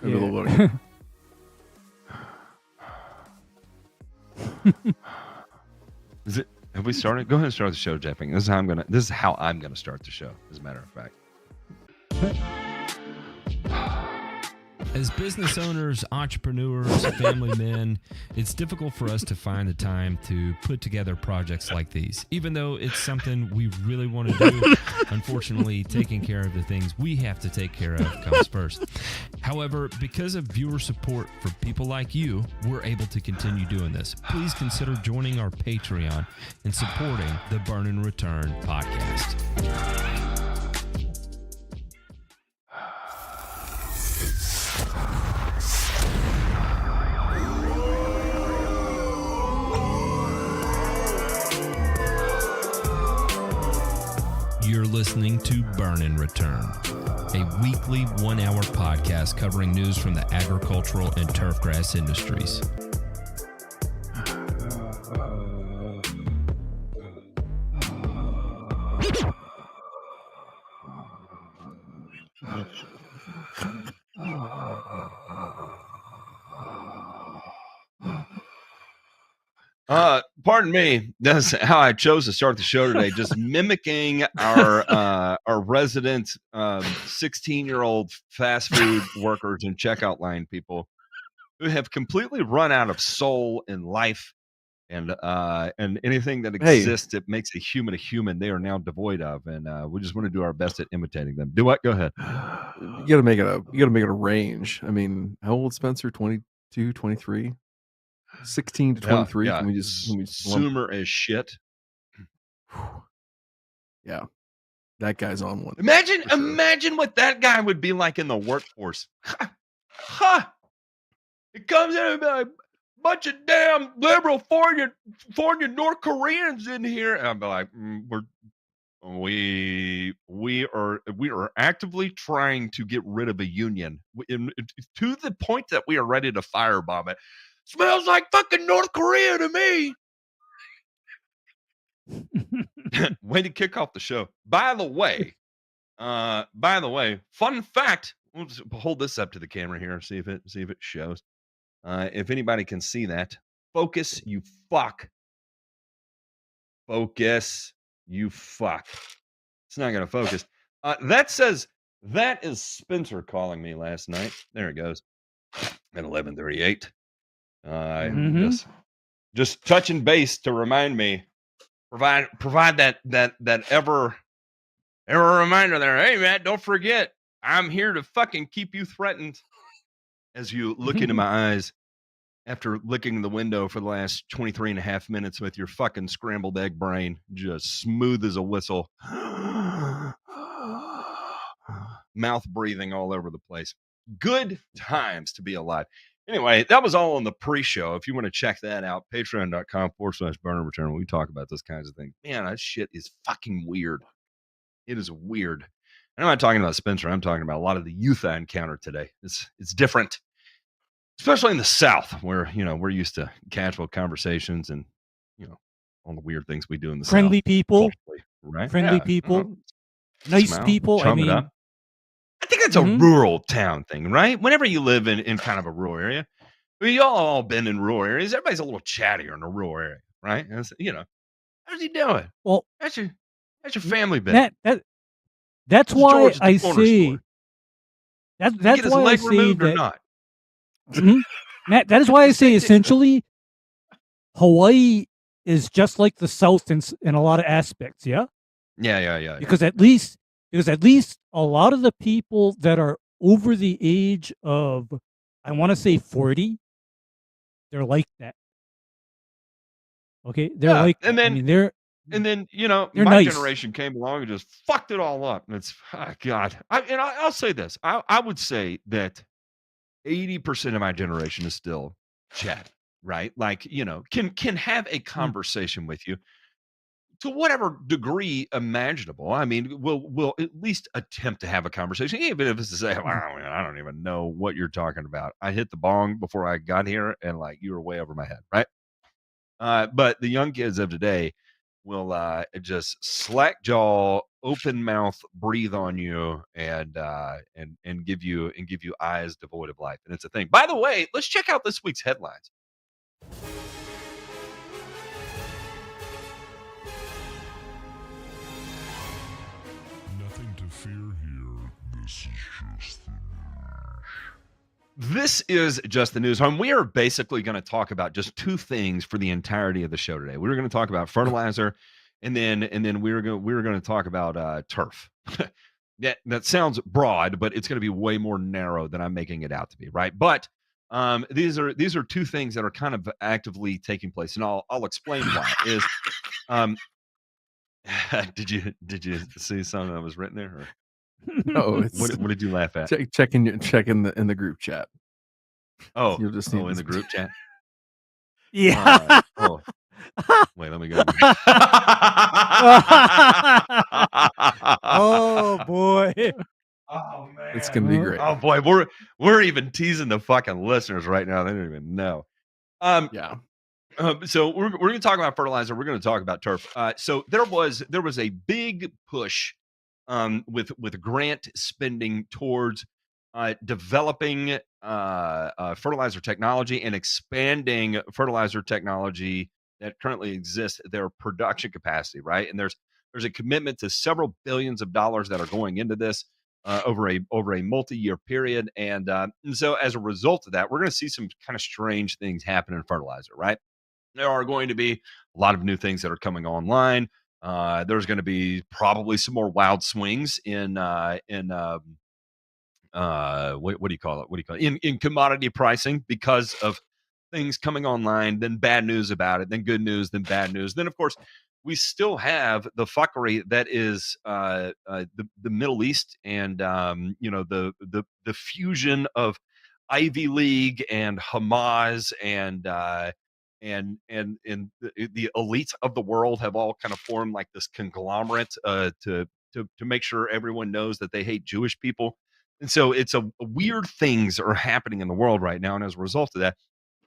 Yeah. Is it? Have we started? Go ahead and start the show, Jeffing. This is how I'm gonna start the show. As a matter of fact. As business owners, entrepreneurs, family men, it's difficult for us to find the time to put together projects like these. Even though it's something we really want to do, unfortunately, taking care of the things we have to take care of comes first. However, because of viewer support for people like you, we're able to continue doing this. Please consider joining our Patreon and supporting the Burn and Return podcast. You're listening to Burn and Return, a weekly 1-hour podcast covering news from the agricultural and turfgrass industries. Pardon me. That's how I chose to start the show today. Just mimicking our resident 16-year-old fast food workers and checkout line people who have completely run out of soul in life and anything that Hey. exists that makes a human, they are now devoid of, and we just want to do our best at imitating them. Do what? Go ahead. You gotta make it a range. I mean, how old Spencer? 22, 23? 16 to 23. Yeah. Can we just lump- Zoomer as shit. Yeah. That guy's on one. Imagine, for sure. imagine what that guy would be like in the workforce. Ha! It comes in and be like, bunch of damn liberal foreign North Koreans in here, and I'd be like, we are actively trying to get rid of a union to the point that we are ready to firebomb it. Smells like fucking North Korea to me. Way to kick off the show. By the way, fun fact. We'll just hold this up to the camera here and see if it shows. If anybody can see that, focus, you fuck. Focus, you fuck. It's not gonna focus. That says that is Spencer calling me last night. There it goes. At 11:38. Just touching base to remind me. Provide that ever reminder there. Hey, Matt, don't forget, I'm here to fucking keep you threatened. As you look into my eyes after licking the window for the last 23 and a half minutes with your fucking scrambled egg brain, just smooth as a whistle, mouth breathing all over the place. Good times to be alive. Anyway, that was all on the pre-show. If you want to check that out, patreon.com/burner return. We talk about those kinds of things. Man, that shit is fucking weird. It is weird. I'm not talking about Spencer. I'm talking about a lot of the youth I encountered today. It's different, especially in the South, where we're used to casual conversations and all the weird things we do in the Friendly South. people, Right? friendly people, nice Smile, people. I chum it mean, up. I think that's a rural town thing, right? Whenever you live in kind of a rural area, we all been in rural areas. Everybody's a little chattier in a rural area, right? And how's he doing? well, That's your family been. that's What's why George at the I corner say store? that's Get his why I leg say removed or that. not? Matt, that is why I say essentially Hawaii is just like the South in a lot of aspects. Yeah. Yeah. Because at least a lot of the people that are over the age of, I want to say 40, they're like that. Okay, they're like that. And then I mean, they're my nice. generation came along and just fucked it all up. And it's God. I'll say this. I would say that 80% of my generation is still chat, right? Like, can have a conversation with you to whatever degree imaginable. I mean, we'll at least attempt to have a conversation, even if it's to say, wow, man, I don't even know what you're talking about. I hit the bong before I got here, and like you were way over my head, right? But the young kids of today will just slack jaw, open mouth, breathe on you, and give you eyes devoid of life, and it's a thing. By the way, let's check out this week's headlines. Nothing to fear here. This is just the news. We are basically going to talk about just two things for the entirety of the show today. We're going to talk about fertilizer, and then we're going to talk about turf. that sounds broad, but it's going to be way more narrow than I'm making it out to be, right? But these are two things that are kind of actively taking place, and I'll explain why. Did you see something that was written there? Or? No, it's What did you laugh at? check in the group chat. Oh, You'll just in the group chat. Yeah. Wait, let me go. Oh boy. Oh man, It's gonna be great. Oh boy, we're even teasing the fucking listeners right now. They don't even know. Yeah. So we're going to talk about fertilizer. We're going to talk about turf. So there was a big push with grant spending towards developing fertilizer technology and expanding fertilizer technology that currently exists, their production capacity, right? And there's a commitment to several billions of dollars that are going into this over a multi-year period. And so as a result of that, we're going to see some kind of strange things happen in fertilizer, right? There are going to be a lot of new things that are coming online. There's going to be probably some more wild swings what do you call it? What do you call it? In commodity pricing because of things coming online, then bad news about it, then good news, then bad news. Then of course we still have the fuckery that is the Middle East and the fusion of Ivy League and Hamas and the elites of the world have all kind of formed like this conglomerate to make sure everyone knows that they hate Jewish people. And so it's a weird things are happening in the world right now. And as a result of that,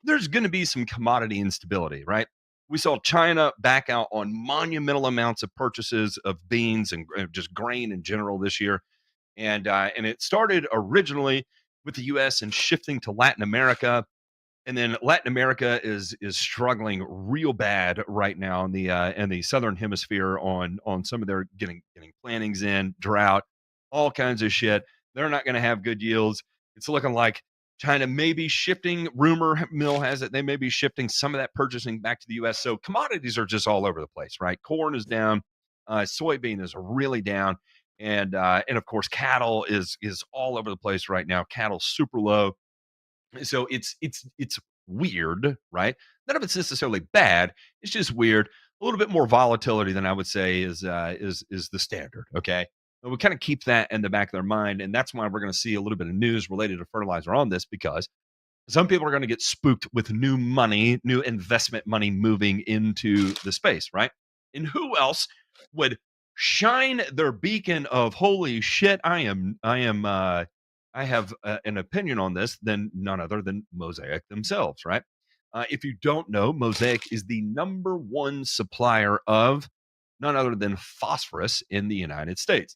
there's going to be some commodity instability, right? We saw China back out on monumental amounts of purchases of beans and just grain in general this year. And it started originally with the US and shifting to Latin America, and then Latin America is struggling real bad right now in the southern hemisphere on some of their getting plantings in, drought, all kinds of shit. They're not going to have good yields. It's looking like China may be shifting. Rumor mill has it they may be shifting some of that purchasing back to the U.S. So commodities are just all over the place, right? Corn is down, soybean is really down, and of course cattle is all over the place right now. Cattle super low, so it's weird, right? None of it's necessarily bad. It's just weird. A little bit more volatility than I would say is the standard. Okay, and we kind of keep that in the back of their mind, and that's why we're going to see a little bit of news related to fertilizer on this, because some people are going to get spooked with new money, new investment money moving into the space, right? And who else would shine their beacon of holy shit? I have an opinion on this than none other than Mosaic themselves, right? If you don't know, Mosaic is the number one supplier of none other than phosphorus in the United States.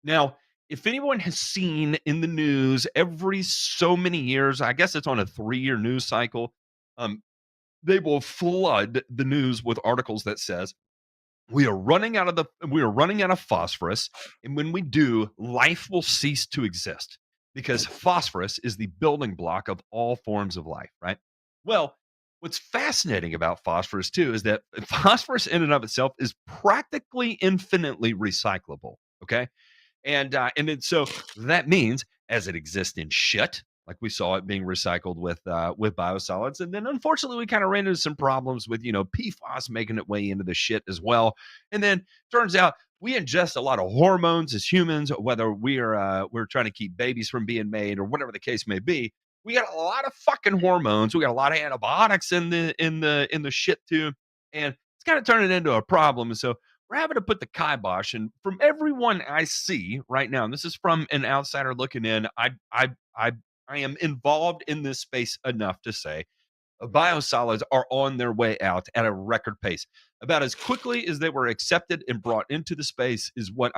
Now, if anyone has seen in the news every so many years, I guess it's on a 3-year news cycle, um, they will flood the news with articles that says we are running out of phosphorus, and when we do, life will cease to exist because phosphorus is the building block of all forms of life, right? Well, what's fascinating about phosphorus too is that phosphorus in and of itself is practically infinitely recyclable. Okay, and then so that means as it exists in shit, like we saw it being recycled with biosolids, and then unfortunately we kind of ran into some problems with PFAS making its way into the shit as well. And then turns out we ingest a lot of hormones as humans, whether we're trying to keep babies from being made or whatever the case may be. We got a lot of fucking hormones. We got a lot of antibiotics in the shit too, and it's kind of turning into a problem. So we're having to put the kibosh. And from everyone I see right now, and this is from an outsider looking in, I am involved in this space enough to say biosolids are on their way out at a record pace. About as quickly as they were accepted and brought into the space is what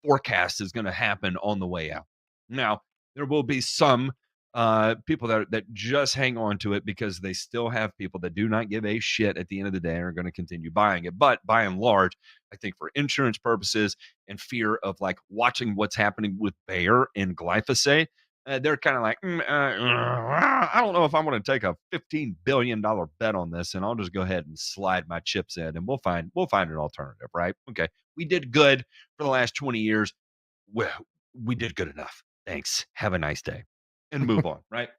forecast is going to happen on the way out. Now, there will be some people that just hang on to it because they still have people that do not give a shit at the end of the day and are going to continue buying it. But by and large, I think for insurance purposes and fear of like watching what's happening with Bayer and glyphosate, they're kind of like, I don't know if I want to take a $15 billion bet on this, and I'll just go ahead and slide my chips in, and we'll find an alternative, right? Okay, we did good for the last 20 years. Well, we did good enough. Thanks. Have a nice day, and move on, right?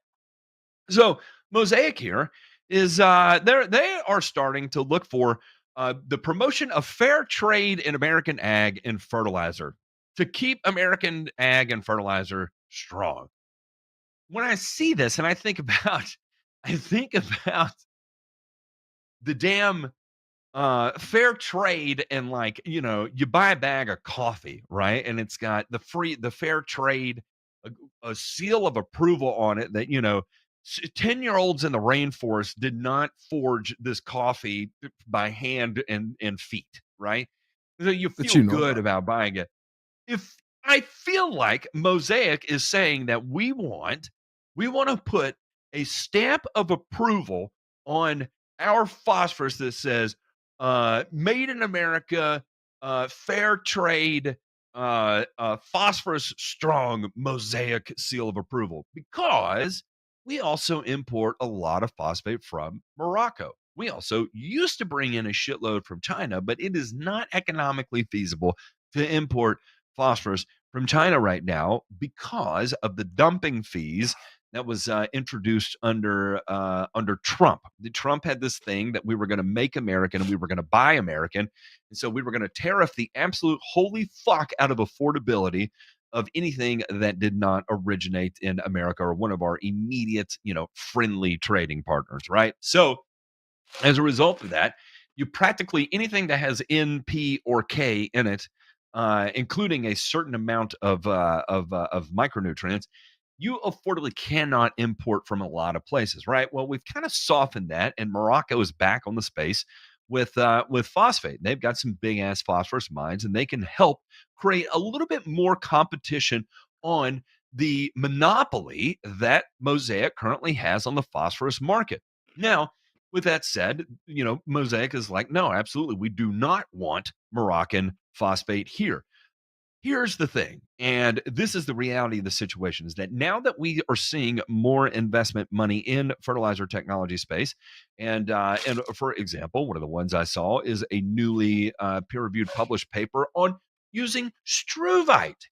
So Mosaic here is they are starting to look for the promotion of fair trade in American ag and fertilizer to keep American ag and fertilizer strong. When I see this and I think about the damn fair trade, and like, you buy a bag of coffee, right? And it's got the fair trade, a seal of approval on it that, 10-year-olds in the rainforest did not forge this coffee by hand and feet, right? So you That feel you know good about. about buying it. If I feel like Mosaic is saying that we want to put a stamp of approval on our phosphorus that says made in America, fair trade, phosphorus strong Mosaic seal of approval, because we also import a lot of phosphate from Morocco. We also used to bring in a shitload from China, but it is not economically feasible to import phosphorus from China right now because of the dumping fees that was introduced under Trump. Trump had this thing that we were going to make American and we were going to buy American, and so we were going to tariff the absolute holy fuck out of affordability of anything that did not originate in America or one of our immediate, friendly trading partners, right? So as a result of that, you practically anything that has N, P, or K in it, including a certain amount of micronutrients, you affordably cannot import from a lot of places, right? Well, we've kind of softened that, and Morocco is back on the space with phosphate. They've got some big ass phosphorus mines, and they can help create a little bit more competition on the monopoly that Mosaic currently has on the phosphorus market. Now, with that said, Mosaic is like, no, absolutely, we do not want Moroccan phosphate here. Here's the thing, and this is the reality of the situation, is that now that we are seeing more investment money in fertilizer technology space, and for example, one of the ones I saw is a newly peer-reviewed published paper on using struvite.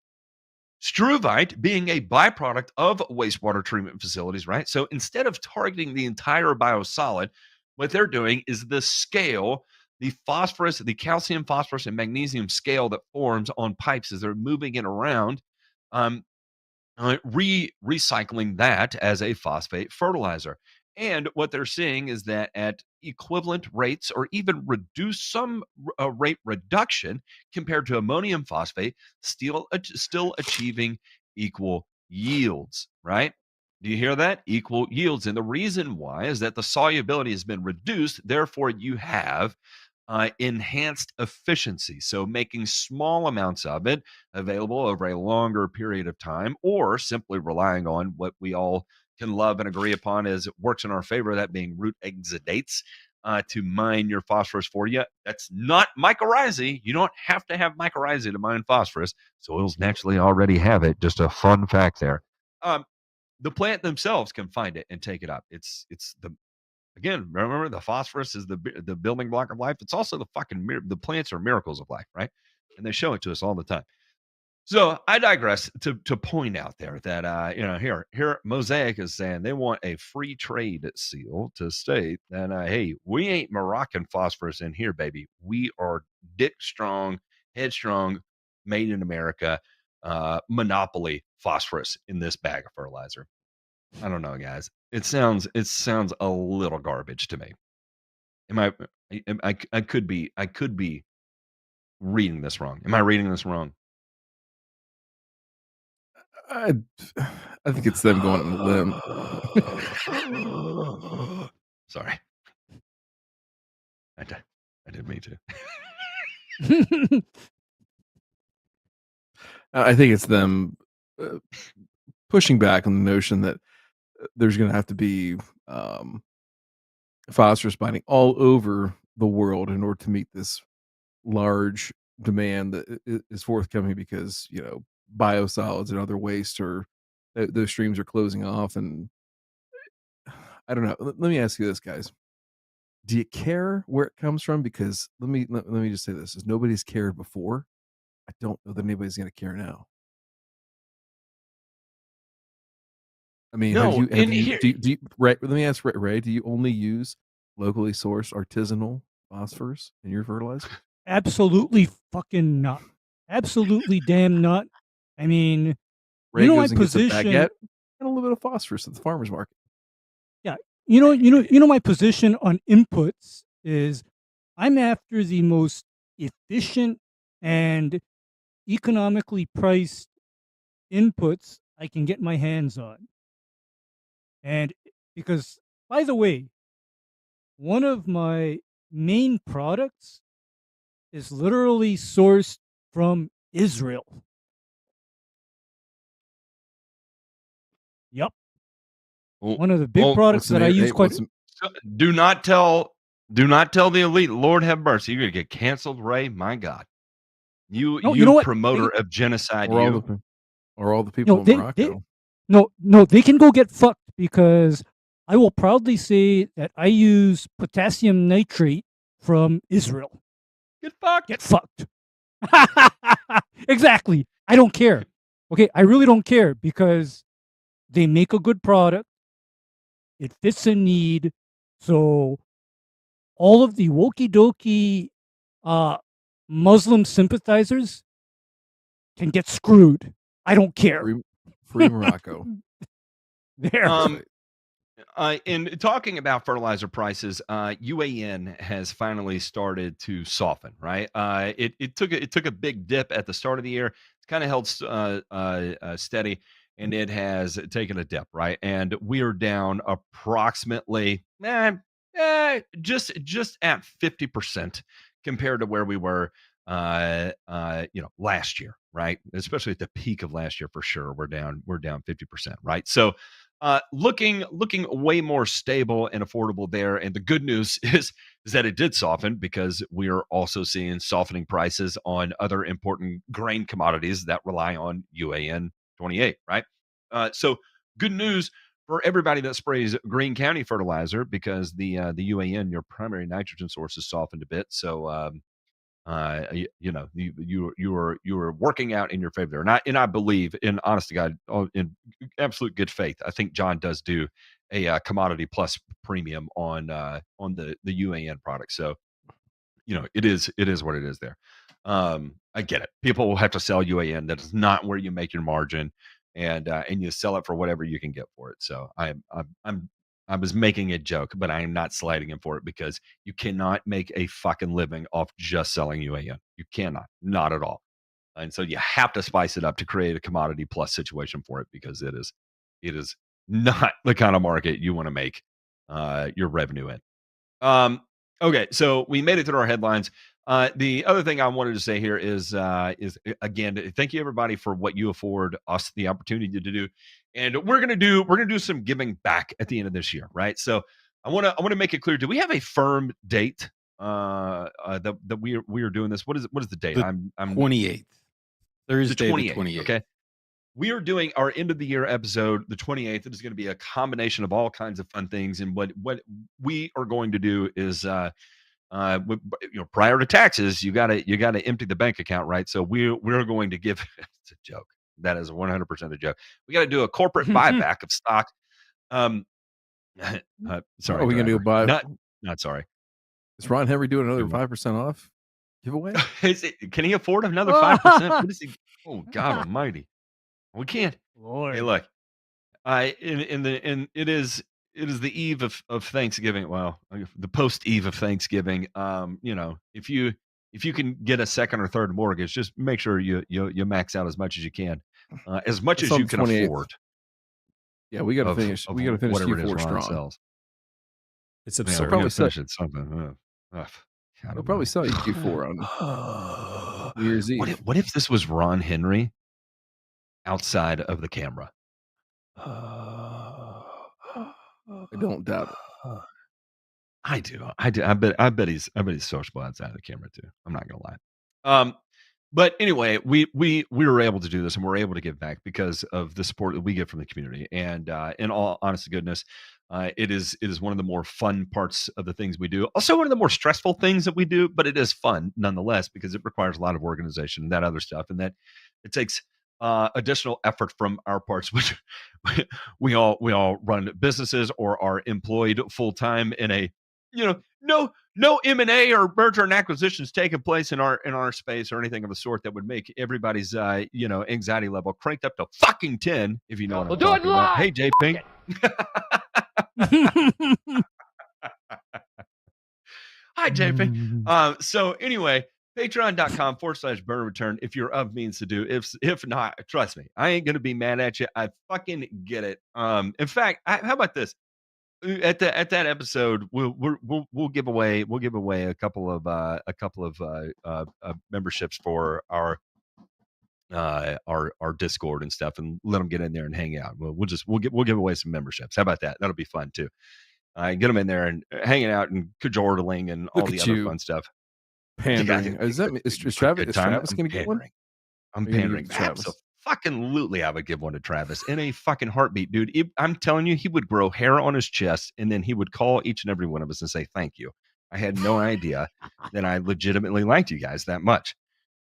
Struvite being a byproduct of wastewater treatment facilities, right? So instead of targeting the entire biosolid, what they're doing is the scale, the phosphorus, the calcium, phosphorus, and magnesium scale that forms on pipes as they're moving it around. Um, recycling that as a phosphate fertilizer. And what they're seeing is that at equivalent rates or even reduce some rate reduction compared to ammonium phosphate, still achieving equal yields, right? Do you hear that? Equal yields. And the reason why is that the solubility has been reduced. Therefore, you have enhanced efficiency. So making small amounts of it available over a longer period of time, or simply relying on what we all can love and agree upon as it works in our favor, that being root exudates, to mine your phosphorus for you. That's not mycorrhizae. You don't have to have mycorrhizae to mine phosphorus. Soils naturally already have it. Just a fun fact there. The plant themselves can find it and take it up. It's the Again, remember, the phosphorus is the building block of life. It's also the plants are miracles of life, right? And they show it to us all the time. So I digress to point out there that here Mosaic is saying they want a free trade seal to state that hey, we ain't Moroccan phosphorus in here, baby. We are dick strong, headstrong, made in America, monopoly phosphorus in this bag of fertilizer. I don't know, guys. It sounds a little garbage to me. I could be reading this wrong. Am I reading this wrong? I think it's them going on a limb. Sorry. I did me too. I think it's them pushing back on the notion that there's going to have to be phosphorus mining all over the world in order to meet this large demand that is forthcoming, because biosolids and other waste are those streams are closing off. And I don't know. Let me ask you this, guys. Do you care where it comes from? Because let me just say this: as nobody's cared before, I don't know that anybody's going to care now. I mean, No, do you Ray, let me ask Ray, do you only use locally sourced artisanal phosphorus in your fertilizer? Absolutely fucking not. Absolutely damn not. I mean, Ray my goes and gets a position. baguette and a little bit of phosphorus at the farmer's market. Yeah, my position on inputs is I'm after the most efficient and economically priced inputs I can get my hands on. And because, by the way, one of my main products is literally sourced from Israel. Yep. One of the big products that I use quite. Do not tell the elite. Lord have mercy, you're gonna get canceled, Ray. My God, you promoter of genocide. Or all the people in Morocco. They can go get fucked, because I will proudly say that I use potassium nitrate from Israel. Get fucked. Get fucked. Exactly. I don't care. Okay, I really don't care because they make a good product. It fits a need. So all of the wokey dokey Muslim sympathizers can get screwed. I don't care. Free Morocco. There. In talking about fertilizer prices, UAN has finally started to soften. Right, it took a big dip at the start of the year. It's kind of held steady, and it has taken a dip. Right, and we are down approximately just at 50% compared to where we were last year, right? Especially at the peak of last year, for sure. We're down 50%, right? So looking way more stable and affordable there. And the good news is that it did soften, because we are also seeing softening prices on other important grain commodities that rely on UAN 28, right? So good news for everybody that sprays Greene County fertilizer, because the UAN, your primary nitrogen source, is softened a bit. So you are working out in your favor there. And I believe, in honest to God, in absolute good faith, I think John does do a commodity plus premium on the UAN product. So it is what it is there. I get it. People will have to sell UAN. That is not where you make your margin, and you sell it for whatever you can get for it. So I was making a joke, but I am not sliding him for it, because you cannot make a fucking living off just selling UAN. You cannot, not at all. And so you have to spice it up to create a commodity plus situation for it, because it is not the kind of market you want to make your revenue in. Okay, so we made it through our headlines. The other thing I wanted to say here is again, thank you everybody for what you afford us the opportunity to do, and we're gonna do some giving back at the end of this year, right? So I want to make it clear. Do we have a firm date that we are doing this? What is the date? The I'm 28th. Thursday the 28th. Okay. We are doing our end of the year episode, the 28th. It is going to be a combination of all kinds of fun things. And what we are going to do is, prior to taxes, you gotta empty the bank account, right? So we're going to give. It's a joke. That is 100% a joke. We got to do a corporate buyback of stock. Sorry. Are we going to do a buy? Not sorry. Is Ron Henry doing another 5% off giveaway? Can he afford another 5%? What is he? Oh God Almighty! We can't. Lord. Hey, look. It is the eve of Thanksgiving. Well, the post eve of Thanksgiving. If you can get a second or third mortgage, just make sure you max out as much as you can, as much as you can 28th. afford. Yeah, we got to finish. We got to finish whatever it is Q4 Ron strong. sells. It's Yeah, absurd. we're gonna finish it something. We'll probably sell you Q4 on New Year's Eve. What if this was Ron Henry outside of the camera? I don't doubt it. I do. I bet he's sociable outside of the camera too. I'm not gonna lie. But anyway, we were able to do this, and we're able to give back because of the support that we get from the community. And in all honest to goodness, it is one of the more fun parts of the things we do. Also, one of the more stressful things that we do, but it is fun nonetheless, because it requires a lot of organization and that other stuff, and that it takes additional effort from our parts, which we all run businesses or are employed full time in a no M&A or merger and acquisitions taking place in our space or anything of the sort that would make everybody's anxiety level cranked up to fucking 10, if you know what I'm talking about. Hey, J Pink. Hi, J Pink. So anyway, patreon.com/burn return if you're of means to do. If not, trust me, I ain't gonna be mad at you. I fucking get it. In fact, how about this? At that episode, we'll give away a couple of memberships for our Discord and stuff, and let them get in there and hang out. We'll give away some memberships. How about that? That'll be fun too. Get them in there and hanging out and cajoling and all the other fun stuff. Pandering. Is Travis going to get one? I'm pandering. Fucking lutely, I would give one to Travis in a fucking heartbeat, dude. I'm telling you, he would grow hair on his chest, and then he would call each and every one of us and say, "Thank you." I had no idea that I legitimately liked you guys that much.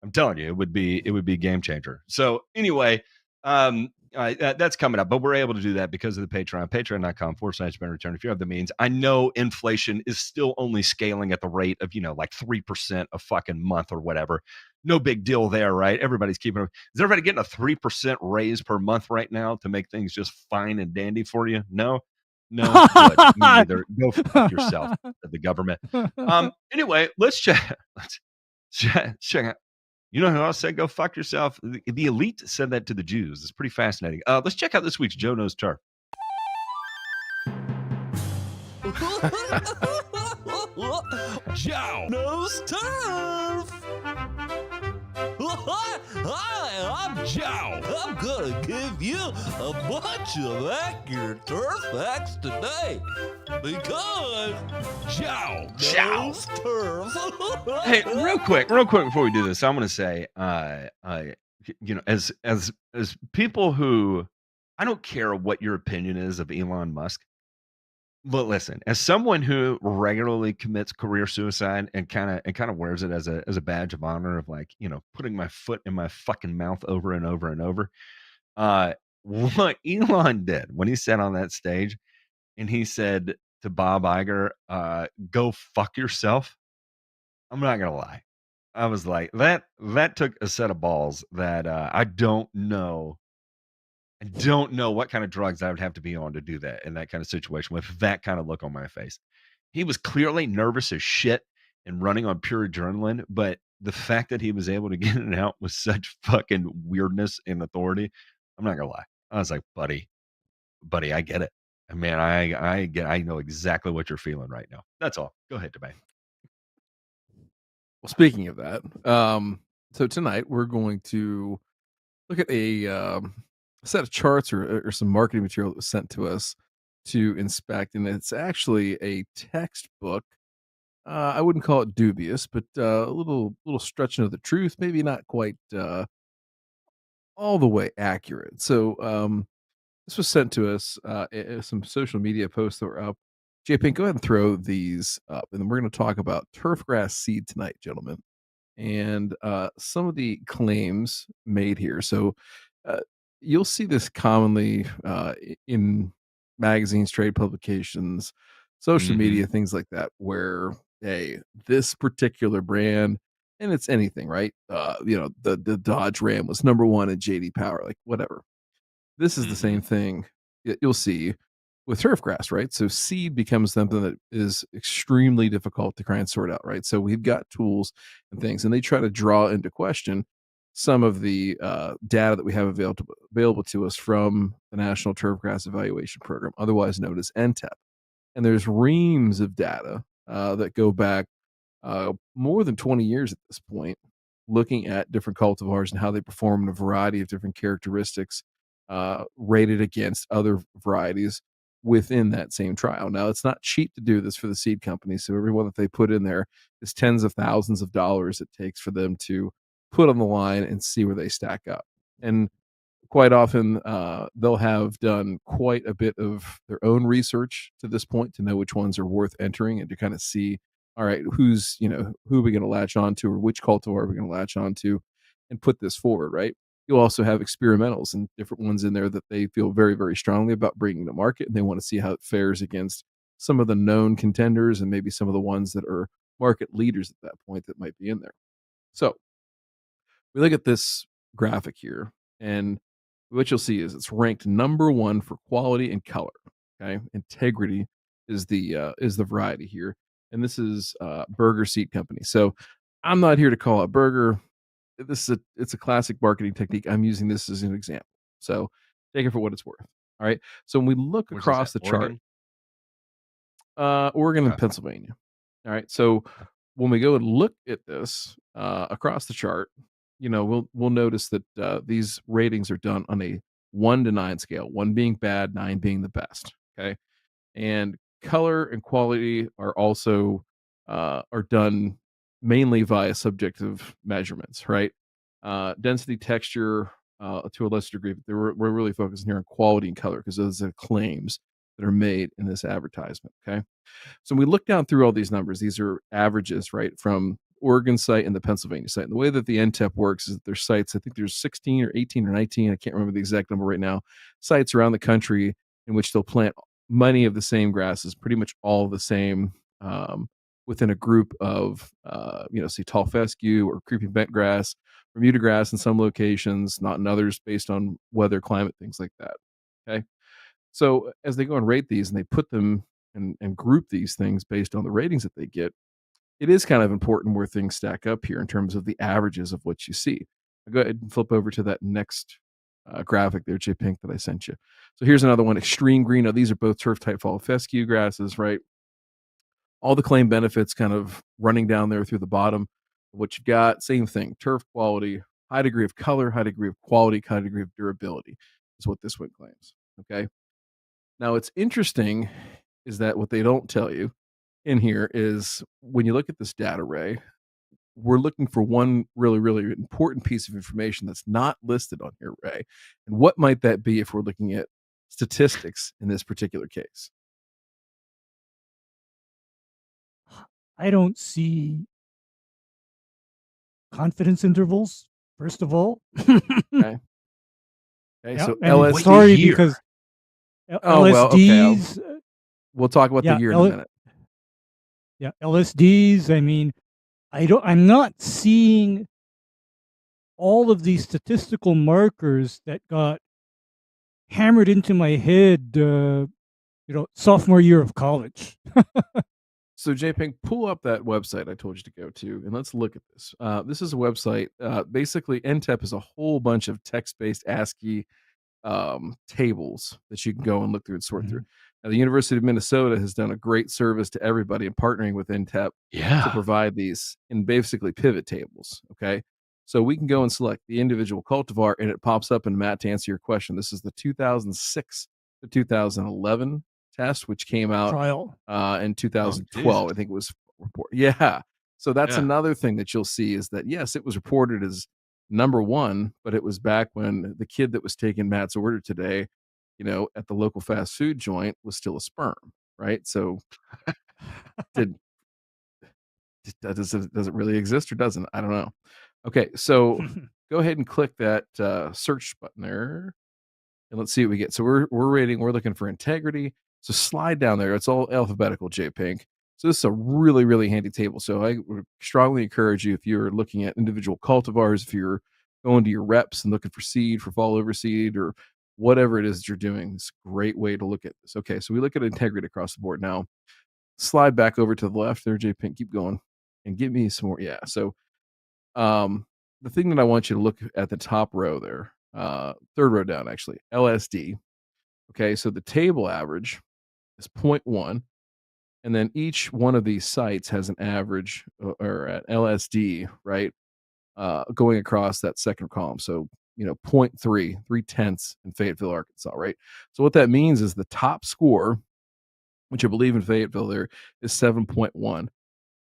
I'm telling you, it would be a game changer. So anyway, that's coming up, but we're able to do that because of the Patreon, patreon.com/spend return. If you have the means, I know inflation is still only scaling at the rate of, like 3% a fucking month or whatever. No big deal there, right? Everybody's keeping. Is everybody getting a 3% raise per month right now to make things just fine and dandy for you? No, good. Me neither. Go fuck yourself, said the government. Anyway, let's check. Let's check out. You know who else said go fuck yourself? The elite said that to the Jews. It's pretty fascinating. Let's check out this week's Joe Knows Turf. Joe knows turf. Hi, I'm Joe. I'm gonna give you a bunch of accurate turf facts today because Joe knows turf. Hey, real quick before we do this, I'm going to say, as people who, I don't care what your opinion is of Elon Musk, but listen, as someone who regularly commits career suicide and kind of wears it as a badge of honor of, like, putting my foot in my fucking mouth over and over and over, what Elon did when he sat on that stage and he said to Bob Iger, "Go fuck yourself." I'm not gonna lie. I was like, that took a set of balls that I don't know. I don't know what kind of drugs I would have to be on to do that in that kind of situation with that kind of look on my face. He was clearly nervous as shit and running on pure adrenaline, but the fact that he was able to get it out with such fucking weirdness and authority, I'm not gonna lie. I was like, buddy, I get it. Man, I know exactly what you're feeling right now. That's all. Go ahead, DeMay. Well, speaking of that, so tonight we're going to look at a set of charts or some marketing material that was sent to us to inspect, and it's actually a textbook. I wouldn't call it dubious, but a little stretching of the truth, maybe not quite all the way accurate. So this was sent to us, some social media posts that were up. JP, go ahead and throw these up, and then we're going to talk about turfgrass seed tonight, gentlemen, and some of the claims made here. So uh, you'll see this commonly in magazines, trade publications, social media, things like that, where hey, this particular brand, and it's anything, right? The Dodge Ram was number one at JD Power, like whatever. This is the same thing you'll see with turfgrass, right? So seed becomes something that is extremely difficult to try and sort out, right? So we've got tools and things, and they try to draw into question some of the data that we have available to us from the National Turfgrass Evaluation Program, otherwise known as NTEP. And there's reams of data that go back more than 20 years at this point, looking at different cultivars and how they perform in a variety of different characteristics rated against other varieties within that same trial. Now, it's not cheap to do this for the seed companies. So every one that they put in there is tens of thousands of dollars it takes for them to put on the line and see where they stack up. And quite often, they'll have done quite a bit of their own research to this point to know which ones are worth entering and to kind of see, all right, who are we going to latch on to, or which cultivar are we going to latch on to and put this forward, right? You'll also have experimentals and different ones in there that they feel very, very strongly about bringing to market, and they want to see how it fares against some of the known contenders and maybe some of the ones that are market leaders at that point that might be in there. So we look at this graphic here, and what you'll see is it's ranked number one for quality and color. Okay, integrity is the variety here, and this is Burger Seed Company. So I'm not here to call out Burger. It's a classic marketing technique. I'm using this as an example. So take it for what it's worth. All right. So when we look across the chart, Oregon and Pennsylvania. All right. So when we go and look at this across the chart, we'll notice that these ratings are done on a 1 to 9 scale, 1 being bad, 9 being the best. Okay. And color and quality are also are done mainly via subjective measurements, right? Density, texture, to a lesser degree, but we're really focusing here on quality and color because those are the claims that are made in this advertisement. Okay. So when we look down through all these numbers, these are averages, right, from Oregon site and the Pennsylvania site. And the way that the NTEP works is that there's sites, I think there's 16 or 18 or 19, I can't remember the exact number right now, sites around the country in which they'll plant many of the same grasses, pretty much all the same, within a group of, say tall fescue or creeping bent grass, Bermuda grass in some locations, not in others, based on weather, climate, things like that. Okay. So as they go and rate these and they put them and group these things based on the ratings that they get, it is kind of important where things stack up here in terms of the averages of what you see. I'll go ahead and flip over to that next graphic there, J Pink, that I sent you. So here's another one, extreme green. Now, these are both turf type fall fescue grasses, right? All the claim benefits kind of running down there through the bottom. What you've got, same thing, turf quality, high degree of color, high degree of quality, high degree of durability is what this one claims. Okay. Now, it's interesting is that what they don't tell you in here is when you look at this data array, we're looking for one really, really important piece of information that's not listed on here, Ray. And what might that be if we're looking at statistics in this particular case? I don't see confidence intervals, first of all. Okay. Okay. Yeah, So and LSD. sorry because Oh, well, okay. LSDs, We'll talk about yeah, the year in a minute. yeah, LSDs. I mean, I'm not seeing all of these statistical markers that got hammered into my head, sophomore year of college. So, JPEG, pull up that website I told you to go to, and let's look at this. This is a website. Basically, NTEP is a whole bunch of text-based ASCII tables that you can go and look through and sort through. Now, the University of Minnesota has done a great service to everybody in partnering with NTEP to provide these in basically pivot tables. Okay. So we can go and select the individual cultivar and it pops up. And Matt, to answer your question, this is the 2006 to 2011 test, which came out Trial. in 2012. I think it was reported. Yeah. So that's another thing that you'll see is that, yes, it was reported as number one, but it was back when the kid that was taking Matt's order today, at the local fast food joint was still a sperm, right? So does it really exist or doesn't? I don't know. Okay, so go ahead and click that search button there, and let's see what we get. So we're looking for integrity. So slide down there. It's all alphabetical, J-Pink. So this is a really, really handy table. So I would strongly encourage you, if you're looking at individual cultivars, if you're going to your reps and looking for seed, for fall over seed, or whatever it is that you're doing, it's a great way to look at this. Okay, so we look at integrity across the board. Now, slide back over to the left there, J-Pink. Keep going and give me some more. Yeah, so the thing that I want you to look at the top row there, third row down, actually, LSD. Okay, so the table average is 0.1. And then each one of these sites has an average or an LSD, right? Going across that second column. So, 0.3, 3/10 in Fayetteville, Arkansas, right? So what that means is the top score, which I believe in Fayetteville there is 7.1.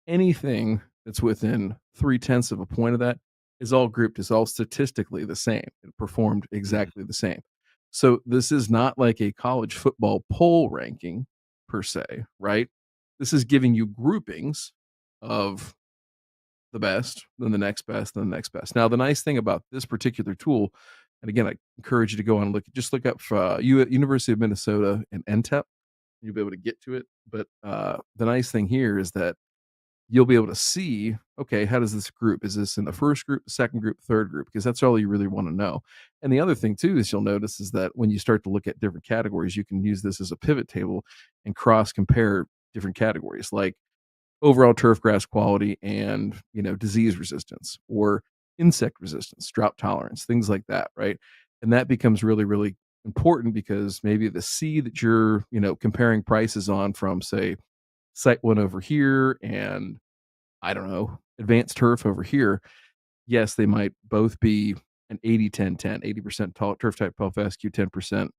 Anything that's within 3/10 of a point of that is all grouped, is all statistically the same. It performed exactly the same. So this is not like a college football poll ranking per se, right? This is giving you groupings of the best, then the next best, then the next best. Now, the nice thing about this particular tool, and again, I encourage you to go on and look up University of Minnesota and NTEP. You'll be able to get to it. But the nice thing here is that you'll be able to see, okay, how does this group? Is this in the first group, the second group, third group? Because that's all you really want to know. And the other thing too is you'll notice is that when you start to look at different categories, you can use this as a pivot table and cross compare different categories like overall turf grass quality and disease resistance or insect resistance, drought tolerance, things like that, right? And that becomes really, really important because maybe the seed that you're comparing prices on from, say, site one over here and I don't know, advanced turf over here, yes, they might both be an 80-10-10, 80% tall turf type tall fescue, 10%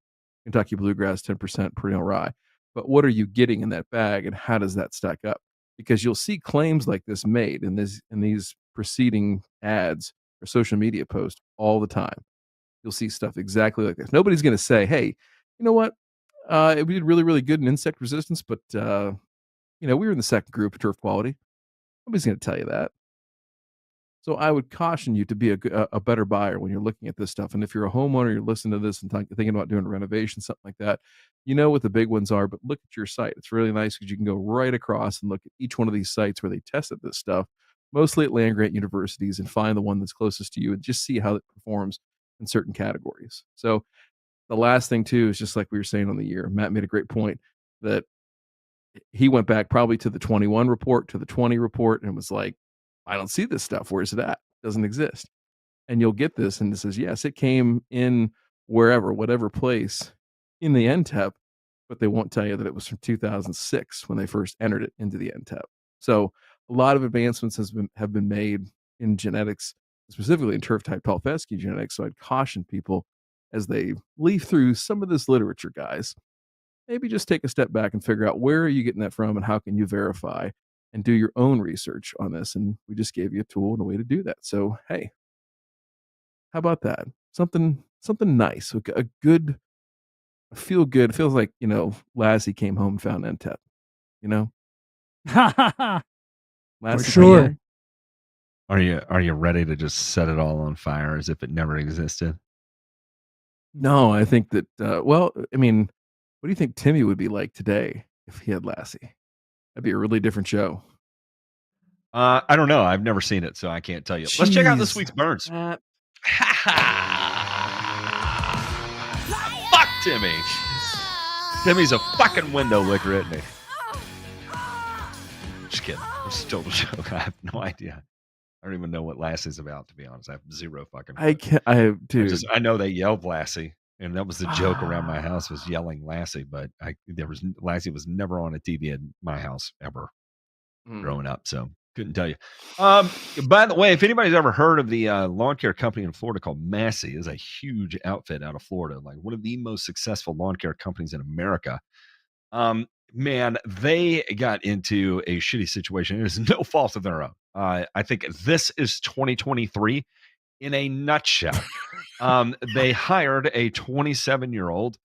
Kentucky bluegrass, 10% perennial rye. But what are you getting in that bag and how does that stack up? Because you'll see claims like this made in these preceding ads or social media posts all the time. you'll see stuff exactly like this. Nobody's going to say, hey, you know what? We did really, really good in insect resistance, but we were in the second group of turf quality. Nobody's going to tell you that. So I would caution you to be a better buyer when you're looking at this stuff. And if you're a homeowner, you're listening to this and thinking about doing a renovation, something like that, you know what the big ones are, but look at your site. It's really nice because you can go right across and look at each one of these sites where they tested this stuff, mostly at land-grant universities, and find the one that's closest to you and just see how it performs in certain categories. So the last thing, too, is just like we were saying on the year. Matt made a great point that he went back probably to the 21 report, to the 20 report, and was like, I don't see this stuff. Where's it at? It doesn't exist. And you'll get this, and it says, yes, it came in whatever place in the NTEP, but they won't tell you that it was from 2006 when they first entered it into the NTEP. So a lot of advancements have been made in genetics, specifically in turf-type tall fescue genetics. So I'd caution people as they leaf through some of this literature, guys, maybe just take a step back and figure out where are you getting that from and how can you verify and do your own research on this. And we just gave you a tool and a way to do that. So, hey, how about that? Something nice, a good, feel good. It feels like, Lassie came home and found NTEP, For Lassie sure. Are you ready to just set it all on fire as if it never existed? No, I think that, what do you think Timmy would be like today if he had Lassie? That'd be a really different show. I don't know. I've never seen it, so I can't tell you. Let's check out this week's Burns. Fuck Timmy. Timmy's a fucking window licker, isn't he? Just kidding. I stole the joke. I have no idea. I don't even know what Lassie's about, to be honest. I have zero fucking clue. Dude. I know they yelled Lassie, and that was the joke around my house was yelling Lassie, but Lassie was never on a TV in my house ever growing up, so couldn't tell you. By the way, if anybody's ever heard of the lawn care company in Florida called Massey, is a huge outfit out of Florida, like one of the most successful lawn care companies in America. Man, they got into a shitty situation. It is no fault of their own. I think this is 2023 in a nutshell. They hired a 27-year-old,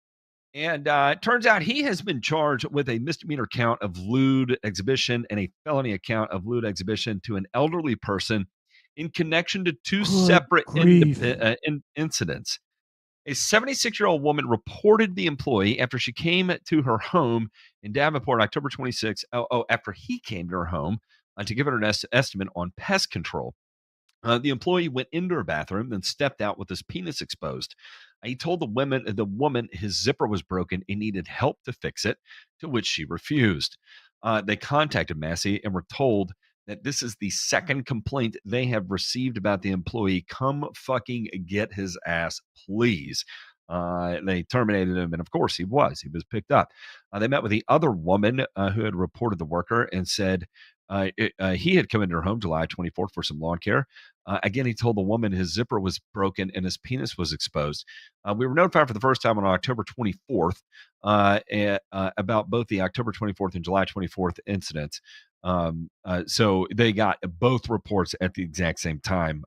and it turns out he has been charged with a misdemeanor count of lewd exhibition and a felony account of lewd exhibition to an elderly person in connection to two separate incidents. A 76-year-old woman reported the employee after she came to her home in Davenport October 26th. After he came to her home to give her an estimate on pest control. The employee went into her bathroom, then stepped out with his penis exposed. He told the woman his zipper was broken and needed help to fix it, to which she refused. They contacted Massey and were told that this is the second complaint they have received about the employee. Come fucking get his ass, please. They terminated him, and of course he was picked up. They met with the other woman who had reported the worker and said he had come into her home July 24th for some lawn care. Again, he told the woman his zipper was broken and his penis was exposed. We were notified for the first time on October 24th about both the October 24th and July 24th incidents. So they got both reports at the exact same time.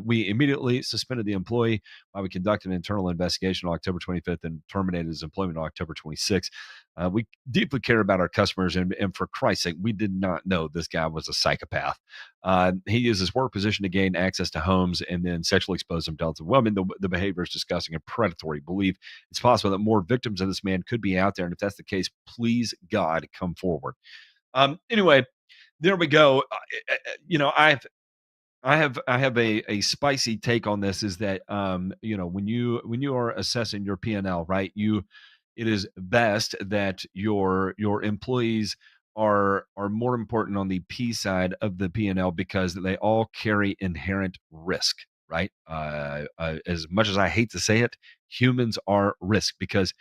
We immediately suspended the employee while we conducted an internal investigation on October 25th and terminated his employment on October 26th. We deeply care about our customers, and for Christ's sake, we did not know this guy was a psychopath. He used his work position to gain access to homes and then sexually expose themselves to women. The behavior is disgusting and predatory. Believe it's possible that more victims of this man could be out there, and if that's the case, please, God, come forward. Anyway, there we go. I have a spicy take on this. Is that when you are assessing your P&L, right? It is best that your employees are more important on the P side of the P&L because they all carry inherent risk, right? As much as I hate to say it, humans are risk because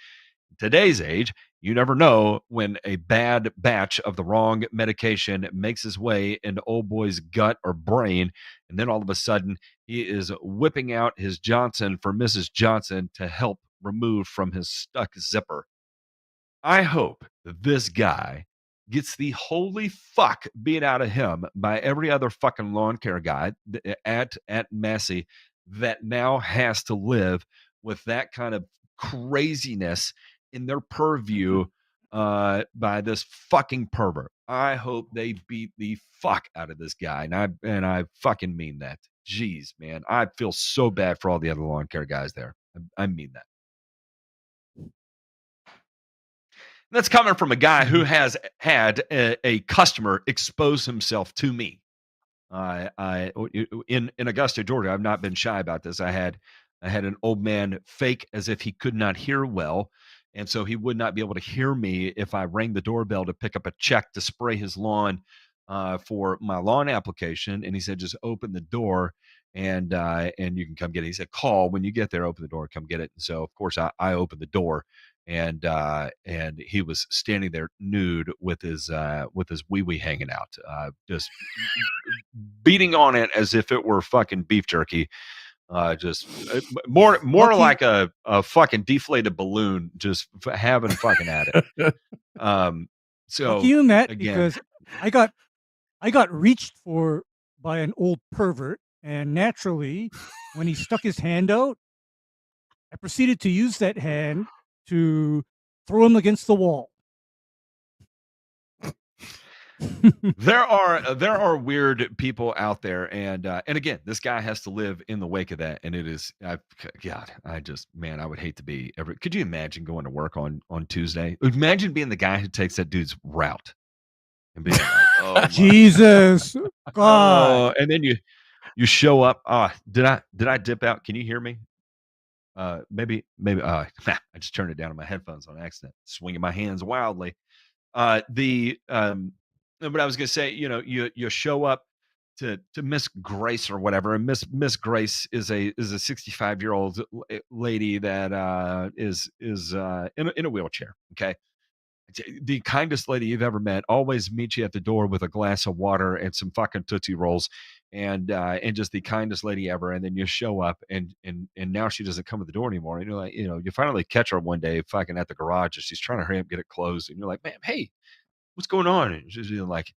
today's age, you never know when a bad batch of the wrong medication makes his way into old boy's gut or brain, and then all of a sudden he is whipping out his Johnson for Mrs. Johnson to help remove from his stuck zipper. I hope that this guy gets the holy fuck beat out of him by every other fucking lawn care guy at Massey that now has to live with that kind of craziness in their purview by this fucking pervert. I hope they beat the fuck out of this guy, and I fucking mean that. Jeez, man, I feel so bad for all the other lawn care guys there. I mean that. That's coming from a guy who has had a customer expose himself to me. In Augusta, Georgia, I've not been shy about this. I had an old man fake as if he could not hear well, and so he would not be able to hear me if I rang the doorbell to pick up a check to spray his lawn for my lawn application. And he said, "Just open the door, and you can come get it." He said, "Call when you get there. Open the door, come get it." And so, of course, I opened the door, and he was standing there nude with his wee wee hanging out, just beating on it as if it were fucking beef jerky. Just more Lucky- like a fucking deflated balloon, just having fucking at it. So Lucky you, Matt, again, because I got reached for by an old pervert, and naturally, when he stuck his hand out, I proceeded to use that hand to throw him against the wall. there are weird people out there, and again, this guy has to live in the wake of that, and it is, God, I would hate to be ever. Could you imagine going to work on Tuesday? Imagine being the guy who takes that dude's route and being like, "Oh my Jesus, God. and then you show up. Did I dip out? Can you hear me? Maybe. I just turned it down on my headphones on accident, swinging my hands wildly. But I was gonna say, you show up to Miss Grace or whatever, and Miss Grace is a 65-year-old lady that is in a wheelchair. Okay, the kindest lady you've ever met, always meets you at the door with a glass of water and some fucking Tootsie Rolls, and just the kindest lady ever. And then you show up, and now she doesn't come to the door anymore. And you're like, you finally catch her one day fucking at the garage, and she's trying to hurry up, get it closed. And you're like, "Man, hey, what's going on?" And she's like,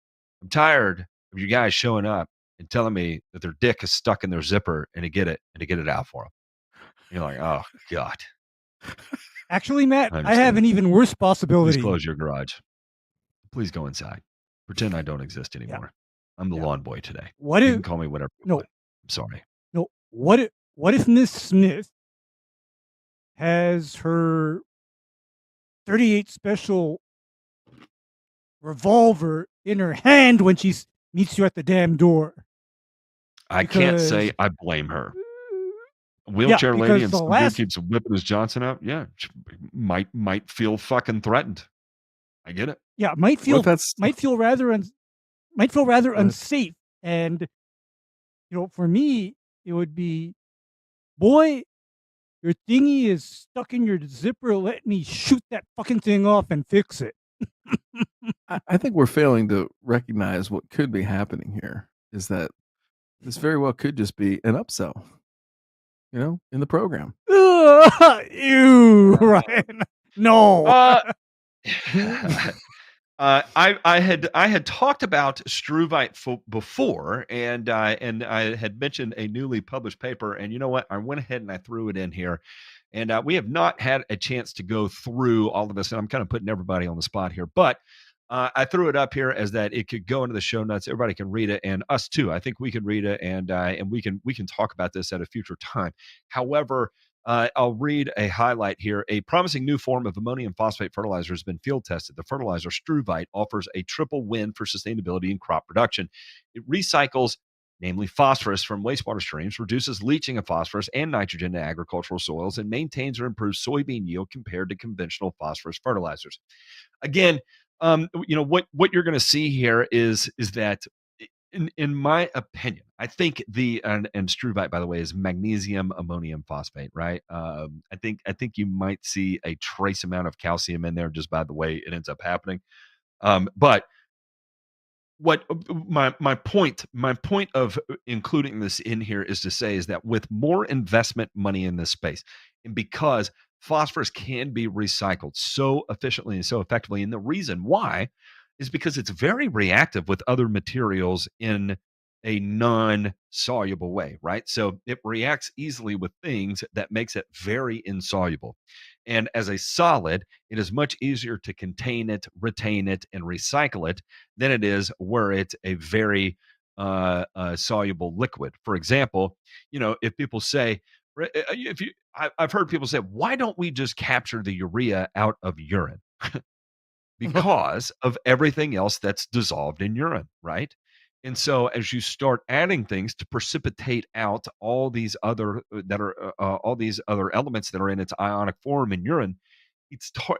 "I'm tired of you guys showing up and telling me that their dick is stuck in their zipper and to get it out for them." And you're like, "Oh God." Actually, Matt, I I understand. have an even worse Please possibility. close your garage. Please go inside. Pretend I don't exist anymore. I'm the lawn boy today. What You if can call me whatever you no, want. I'm sorry. no? What if Miss Smith has her 38 special revolver in her hand when she meets you at the damn door? I can't Because say I blame her. Wheelchair lady, because and the some dude last keeps whipping his Johnson out. Yeah, she might feel fucking threatened. I get it. might What feel if that's unsafe. And for me, it would be, boy, your thingy is stuck in your zipper. Let me shoot that fucking thing off and fix it. I think we're failing to recognize what could be happening here is that this very well could just be an upsell, in the program. Ew, Ryan. No. I had talked about Struvite before, and I had mentioned a newly published paper, and you know what? I went ahead and I threw it in here, and we have not had a chance to go through all of this, and I'm kind of putting everybody on the spot here, but I threw it up here as that it could go into the show notes. Everybody can read it, and us too. I think we can read it, and we can talk about this at a future time. However, I'll read a highlight here. A promising new form of ammonium phosphate fertilizer has been field tested. The fertilizer Struvite offers a triple win for sustainability and crop production. It recycles, namely phosphorus, from wastewater streams, reduces leaching of phosphorus and nitrogen to agricultural soils, and maintains or improves soybean yield compared to conventional phosphorus fertilizers. Again, what you're going to see here is that in my opinion, I think and Struvite, by the way, is magnesium ammonium phosphate, right? I think you might see a trace amount of calcium in there just by the way it ends up happening. But what my point of including this in here is to say is that with more investment money in this space, and because phosphorus can be recycled so efficiently and so effectively, and the reason why is because it's very reactive with other materials in a non-soluble way, right? So it reacts easily with things that makes it very insoluble. And as a solid, it is much easier to contain it, retain it, and recycle it than it is where it's a very soluble liquid. For example, if people say, if you, I've heard people say, why don't we just capture the urea out of urine? Because of everything else that's dissolved in urine, right? And so as you start adding things to precipitate out all these other all these other elements that are in its ionic form in urine,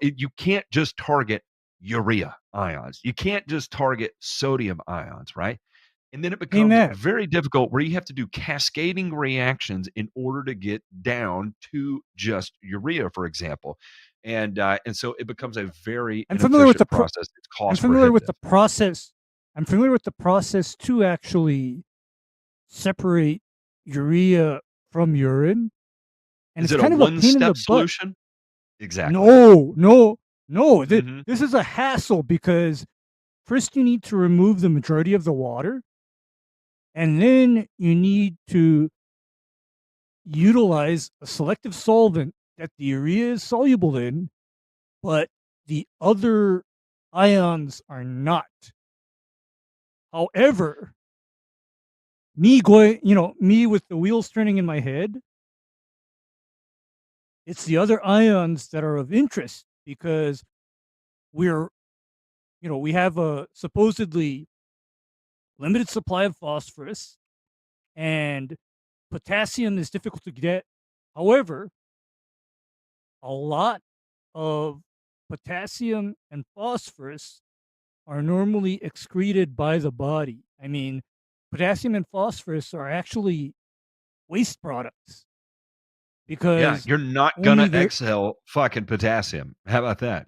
you can't just target urea ions. You can't just target sodium ions, right? And then it becomes Amen. very difficult where you have to do cascading reactions in order to get down to just urea, for example. And so it becomes a very I'm familiar with inefficient process. It's I'm cost familiar with prohibitive. the process. I'm familiar with the process to actually separate urea from urine, and Is it's it a kind of a pain in the one-step butt. solution? Exactly. No, no, no. Mhm. This is a hassle because first you need to remove the majority of the water, and then you need to utilize a selective solvent that the urea is soluble in, but the other ions are not. However, me with the wheels turning in my head, it's the other ions that are of interest because we're, we have a supposedly limited supply of phosphorus and potassium is difficult to get. However, a lot of potassium and phosphorus are normally excreted by the body. I mean, potassium and phosphorus are actually waste products Yeah, because you're not only gonna the exhale fucking potassium. How about that,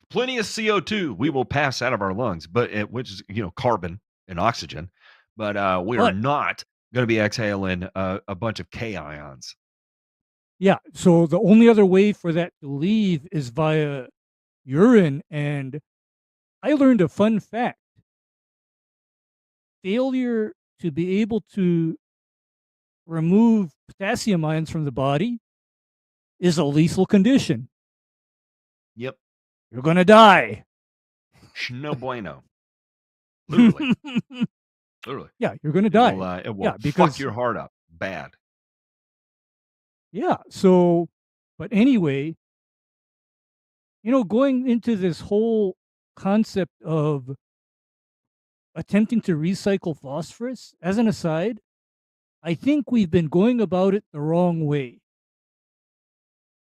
Plenty of CO2 we will pass out of our lungs, but which is, carbon and oxygen, but, we are but not gonna be exhaling a bunch of K ions. yeah, so the only other way for that to leave is via urine. And I learned a fun fact: failure to be able to remove potassium ions from the body is a lethal condition. Yep. You're gonna die. No bueno. Literally, literally. Yeah, you're gonna It will, die. it will Yeah, fuck because your heart up bad. yeah. So, but anyway, going into this whole concept of attempting to recycle phosphorus, as an aside, I think we've been going about it the wrong way.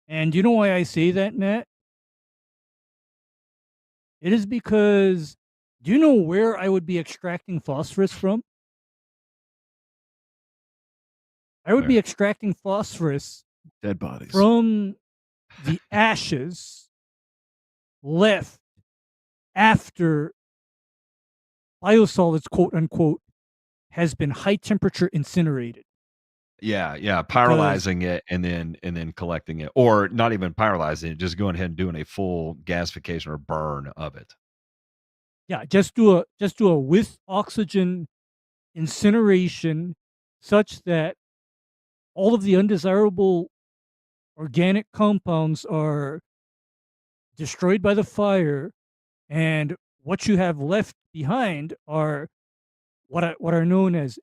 And you know why I say that, Matt? It is because do you know where I would be extracting phosphorus from? I would be Where? extracting phosphorus Dead bodies. from the ashes left after biosolids, quote unquote, has been high temperature incinerated. Yeah, yeah, Because pyrolyzing it and then collecting it, or not even pyrolyzing it, just going ahead and doing a full gasification or burn of it. yeah, just do a with oxygen incineration such that all of the undesirable organic compounds are destroyed by the fire, and what you have left behind are what are known as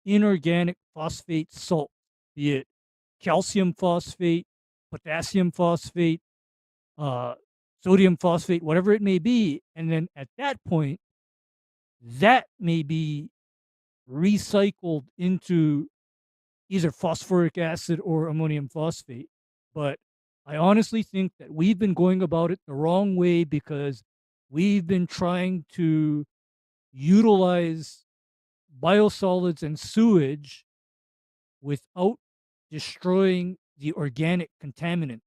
inorganic phosphate salts, be it calcium phosphate, potassium phosphate, uh, sodium phosphate, whatever it may be. And then at that point, that may be recycled into either phosphoric acid or ammonium phosphate. But I honestly think that we've been going about it the wrong way because we've been trying to utilize biosolids and sewage without destroying the organic contaminants.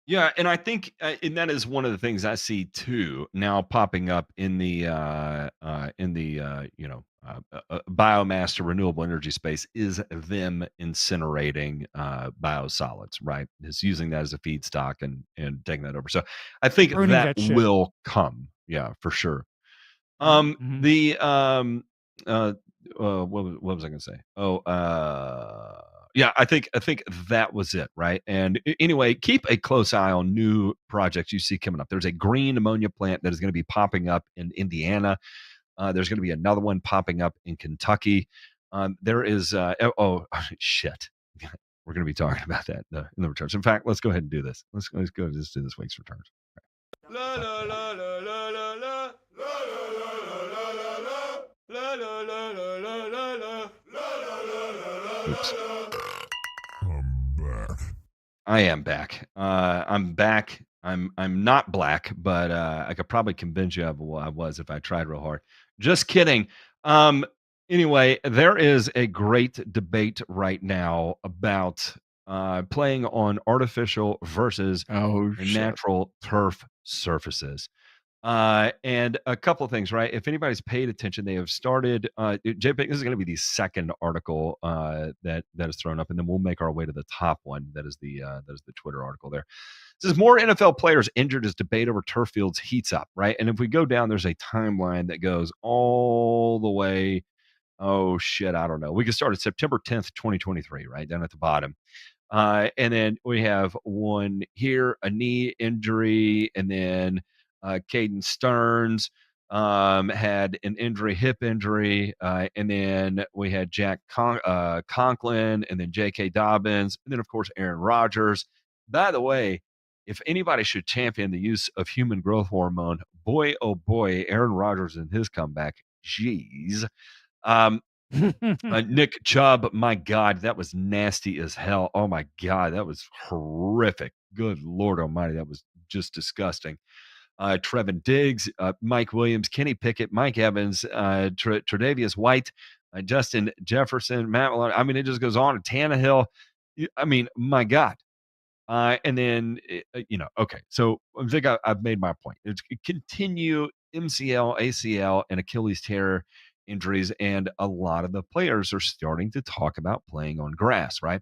Yeah, and I think, and that is one of the things I see too now popping up in the biomass to renewable energy space is them incinerating biosolids, right? Is using that as a feedstock and taking that over. So I think Burning that that shit. will come, yeah, for sure. Mhm, mhm. The uh, what was I going to say? Oh, yeah, I think that was it, right? And anyway, keep a close eye on new projects you see coming up. There's a green ammonia plant that is going to be popping up in Indiana. There's going to be another one popping up in Kentucky. There is shit. We're going to be talking about that in the returns. In fact, let's go ahead and do this. Let's go just do this week's returns. La la la la la la la. La la la la la la la. La la la la la la la. La la la la la la. I am back. I'm back. I'm not black, but I could probably convince you of what I was if I tried real hard. Just kidding. Um, anyway, there is a great debate right now about playing on artificial versus Oh, shut. natural turf surfaces. And a couple of things, right? If anybody's paid attention, they have started. JPEG, this is going to be the second article that is thrown up, and then we'll make our way to the top one. That is the Twitter article there. It says more NFL players injured as debate over turf fields heats up, right? And if we go down, there's a timeline that goes all the way. Oh shit, I don't know. We can start at September 10th, 2023, right down at the bottom. And then we have one here, a knee injury, and then Caden Stearns had an injury, hip injury, and then we had Conklin, and then J.K. Dobbins, and then of course Aaron Rodgers. By the way, if anybody should champion the use of human growth hormone, boy oh boy, Aaron Rodgers and his comeback. Jeez. Nick Chubb, my God, that was nasty as hell. Oh my God, that was horrific. Good Lord Almighty, that was just disgusting. Trevin Diggs, Mike Williams, Kenny Pickett, Mike Evans, Tre'Davious White, Justin Jefferson, Matt Malone. I mean, it just goes on. Tannehill. I mean, my God. And then, okay. So I think I've made my point. It's continue MCL, ACL, and Achilles tear injuries. And a lot of the players are starting to talk about playing on grass, right?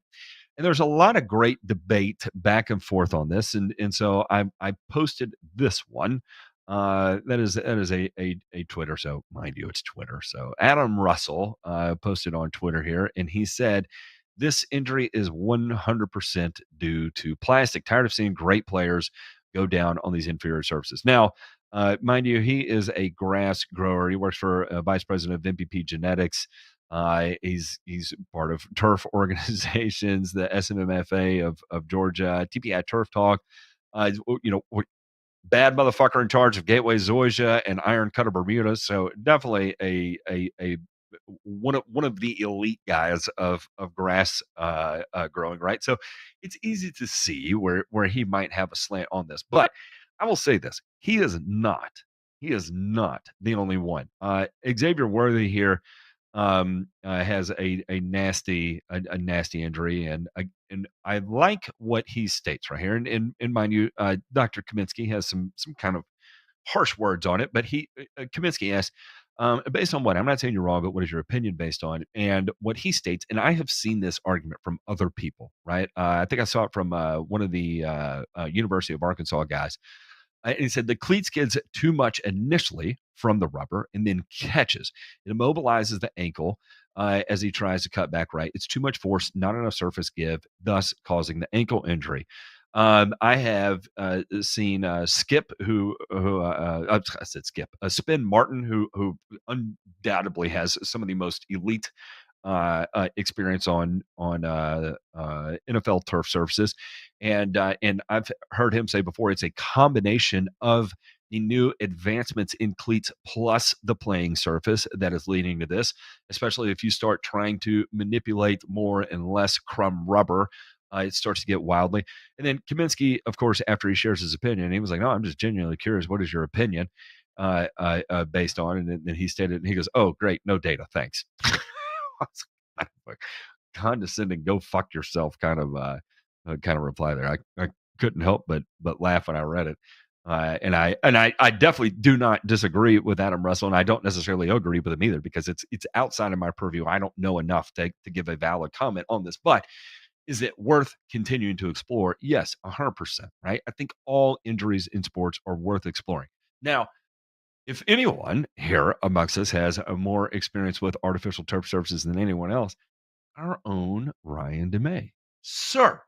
And there's a lot of great debate back and forth on this. And so I posted this one. That is a Twitter. So mind you, it's Twitter. So Adam Russell posted on Twitter here, and he said, this injury is 100% due to plastic. Tired of seeing great players go down on these inferior surfaces. Now, mind you, he is a grass grower. He works for vice president of MPP Genetics. He's part of turf organizations, the SMMFA of Georgia, TPI Turf Talk. Bad motherfucker in charge of Gateway Zoysia and Iron Cutter Bermuda. So definitely a one of the elite guys of grass growing, right? So it's easy to see where he might have a slant on this. But I will say this: he is not the only one. Xavier Worthy here has a nasty injury, and I like what he states right here. And mind you, Dr. Kaminsky has some kind of harsh words on it, but Kaminsky asks, based on what? I'm not saying you're wrong, but what is your opinion based on? And what he states, and I have seen this argument from other people, right? I think I saw it from one of the University of Arkansas guys. And he said the cleat skids too much initially from the rubber and then catches. It immobilizes the ankle as he tries to cut back right. It's too much force, not enough surface give, thus causing the ankle injury. I have seen Skip, I said Skip, Spin Martin, who undoubtedly has some of the most elite experience on NFL turf surfaces, and I've heard him say before it's a combination of the new advancements in cleats plus the playing surface that is leading to this, especially if you start trying to manipulate more and less crumb rubber. It starts to get wildly. And then Kaminsky, of course, after he shares his opinion, he was like, "No, I'm just genuinely curious. What is your opinion based on?" And then he stated, and he goes, "Oh, great, no data, thanks." Like condescending, go fuck yourself kind of reply there. I couldn't help but laugh when I read it. And I definitely do not disagree with Adam Russell, and I don't necessarily agree with him either because it's outside of my purview. I don't know enough to give a valid comment on this, but is it worth continuing to explore? Yes, 100%. Right. I think all injuries in sports are worth exploring. Now, if anyone here amongst us has a more experience with artificial turf surfaces than anyone else, our own Ryan DeMay. Sir,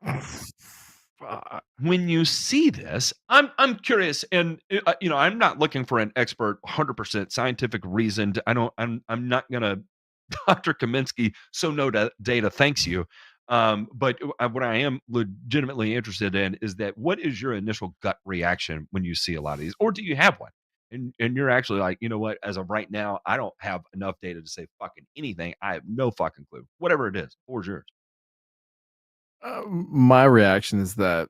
when you see this, I'm curious, and I'm not looking for an expert, 100% scientific reasoned. I'm not gonna Dr. Kaminsky. So no data, thanks you. But what I am legitimately interested in is that what is your initial gut reaction when you see a lot of these, or do you have one? And you're actually like, you know what? As of right now, I don't have enough data to say fucking anything. I have no fucking clue. Whatever it is, or yours. My reaction is that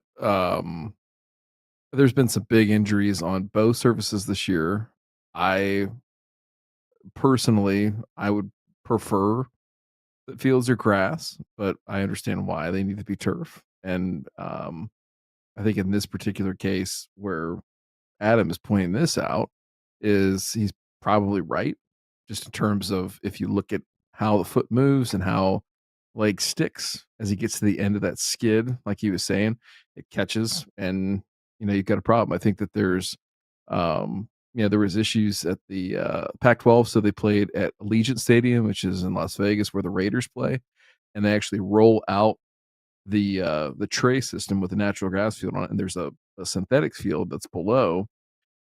there's been some big injuries on both surfaces this year. I personally, I would prefer that fields are grass, but I understand why they need to be turf. And I think in this particular case, where Adam is pointing this out, is he's probably right, just in terms of if you look at how the foot moves and how leg sticks as he gets to the end of that skid, like he was saying, it catches and you've got a problem. I think that there's there was issues at the Pac-12, so they played at Allegiant Stadium, which is in Las Vegas where the Raiders play, and they actually roll out the tray system with a natural grass field on it, and there's a synthetic field that's below.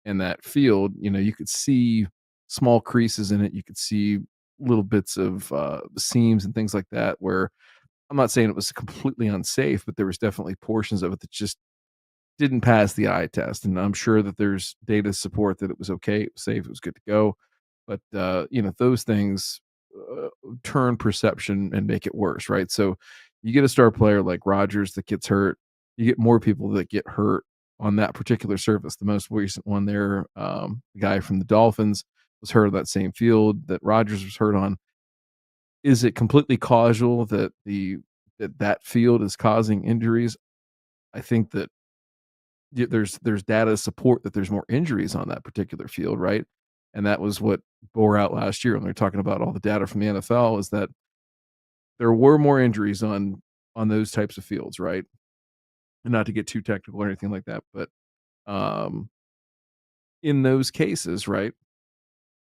And that field, you could see small creases in it. You could see little bits of seams and things like that. Where I'm not saying it was completely unsafe, but there was definitely portions of it that just didn't pass the eye test. And I'm sure that there's data to support that it was okay, it was safe, it was good to go. But those things turn perception and make it worse, right? So you get a star player like Rodgers that gets hurt, you get more people that get hurt on that particular surface. The most recent one there, the guy from the Dolphins was hurt on that same field that Rodgers was hurt on. Is it completely causal that that field is causing injuries? I think that there's data to support that there's more injuries on that particular field, right? And that was what bore out last year when they're talking about all the data from the NFL, is that there were more injuries on those types of fields, right? And not to get too technical or anything like that, but um, in those cases, right,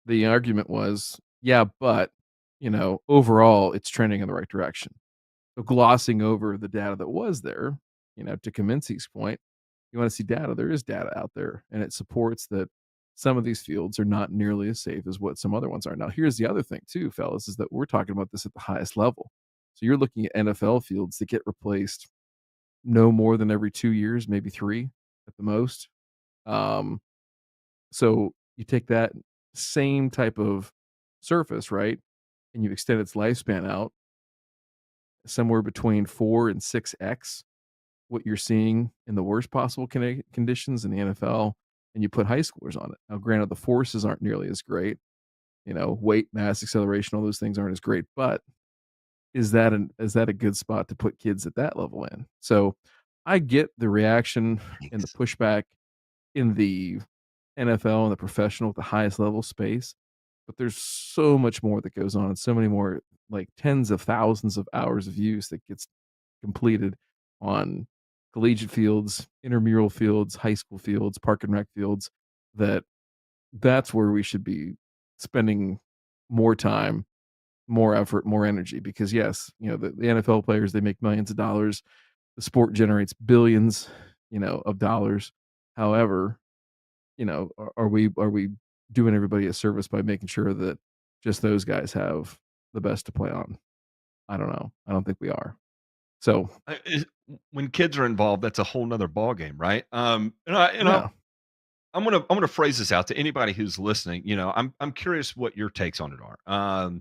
the argument was, yeah, but overall, it's trending in the right direction. So glossing over the data that was there, to Kaminsky's point, you want to see data. There is data out there, and it supports that some of these fields are not nearly as safe as what some other ones are. Now, here's the other thing, too, fellas, is that we're talking about this at the highest level. So you're looking at NFL fields that get replaced no more than every 2 years, maybe 3 at the most. Um, so you take that same type of surface, right, and you extend its lifespan out somewhere between 4 and 6x what you're seeing in the worst possible conditions in the NFL, and you put high schoolers on it. Now, granted, the forces aren't nearly as great. Weight, mass, acceleration, all those things aren't as great. But is that a good spot to put kids at that level in? So I get the reaction and the pushback in the NFL and the professional at the highest level space, but there's so much more that goes on, and so many more, like tens of thousands of hours of use that gets completed on collegiate fields, intramural fields, high school fields, park and rec fields, that's where we should be spending more time, more effort, more energy. Because yes, the NFL players, they make millions of dollars. The sport generates billions, of dollars. However, are we doing everybody a service by making sure that just those guys have the best to play on? I don't know. I don't think we are. So When kids are involved, that's a whole nother ball game, right? yeah. I'm gonna phrase this out to anybody who's listening. I'm curious what your takes on it are.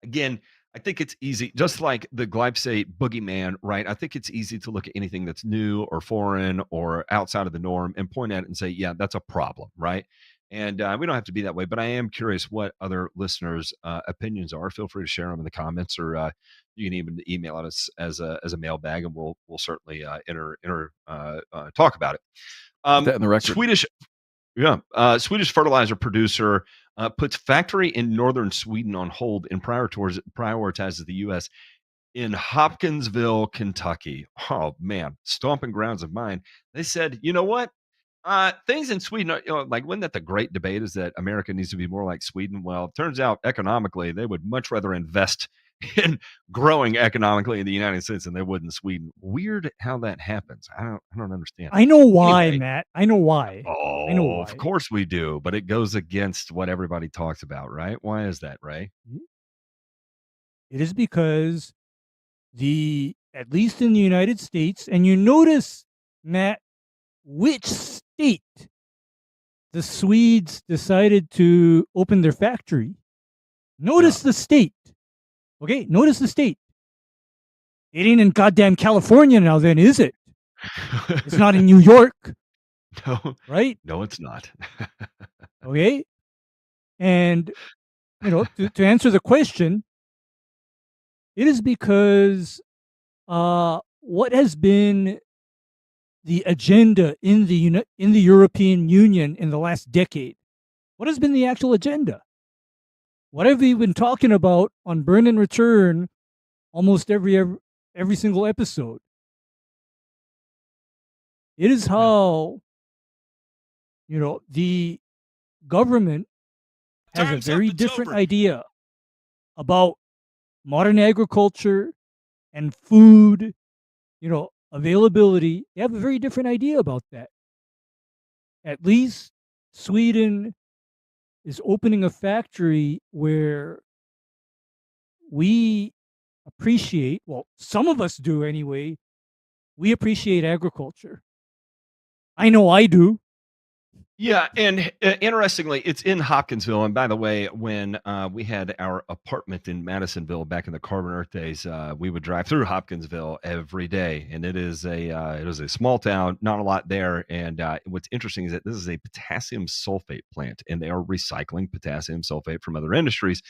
Again, I think it's easy, just like the glyphosate boogeyman, right? I think it's easy to look at anything that's new or foreign or outside of the norm and point at it and say, yeah, that's a problem, right? And we don't have to be that way, but I am curious what other listeners' opinions are. Feel free to share them in the comments, or you can even email us as a mailbag, and we'll certainly talk about it. Put that in the record. Swedish fertilizer producer puts factory in northern Sweden on hold and prioritizes the U.S. in Hopkinsville, Kentucky. Oh man, stomping grounds of mine. They said, you know what? Things in Sweden, like wasn't that the great debate? Is that America needs to be more like Sweden? Well, it turns out economically, they would much rather invest in growing economically in the United States than they would in Sweden. Weird how that happens. I don't understand. I know why, Anyway, Matt. I know why. I know oh, of why. course we do, but it goes against what everybody talks about, right? Why is that, Ray? It is because at least in the United States, and you notice, Matt, which state the Swedes decided to open their factory. Notice the state. Okay, notice the state. It ain't in goddamn California now, then, is it? It's not in New York, No, right? no, it's not. Okay, and to answer the question, it is because what has been the agenda in the European Union in the last decade? What has been the actual agenda? What have we been talking about on Burn and Return almost every single episode? It is how the government has a very different idea about modern agriculture and food, availability. They have a very different idea about that. At least Sweden is opening a factory where we appreciate, well, some of us do anyway, we appreciate agriculture. I know I do. Yeah, and interestingly, it's in Hopkinsville. And by the way, when we had our apartment in Madisonville back in the Carbon Earth days, we would drive through Hopkinsville every day, and it was a small town, not a lot there. And what's interesting is that this is a potassium sulfate plant, and they are recycling potassium sulfate from other industries.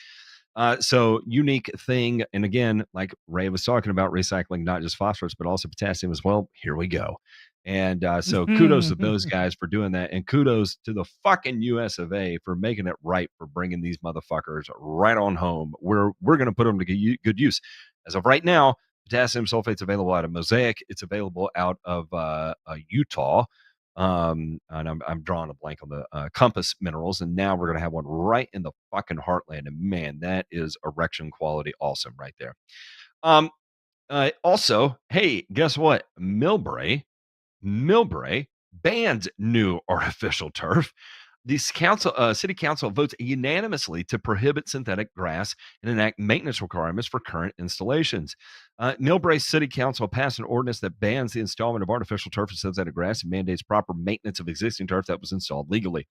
So unique thing, and again, like Ray was talking about, recycling not just phosphorus but also potassium as well. Here we go. And so kudos to those guys for doing that, and kudos to the fucking US of A for making it right, for bringing these motherfuckers right on home. We're going to put them to good use. As of right now, potassium sulfate's available out of Mosaic. It's available out of Utah. And I'm drawing a blank on the Compass Minerals, and now we're going to have one right in the fucking heartland. And man, that is erection quality awesome right there. Also, hey, guess what? Millbrae bans new artificial turf. This city council votes unanimously to prohibit synthetic grass and enact maintenance requirements for current installations. Millbrae City Council passed an ordinance that bans the installation of artificial turf and synthetic grass and mandates proper maintenance of existing turf that was installed legally.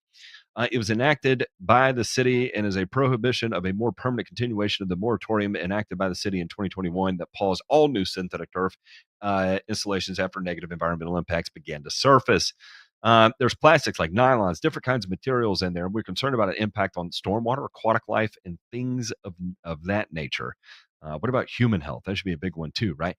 It was enacted by the city and is a prohibition of a more permanent continuation of the moratorium enacted by the city in 2021 that paused all new synthetic turf installations after negative environmental impacts began to surface. There's plastics like nylons, different kinds of materials in there. We're concerned about an impact on stormwater, aquatic life, and things of that nature. What about human health? That should be a big one too, right?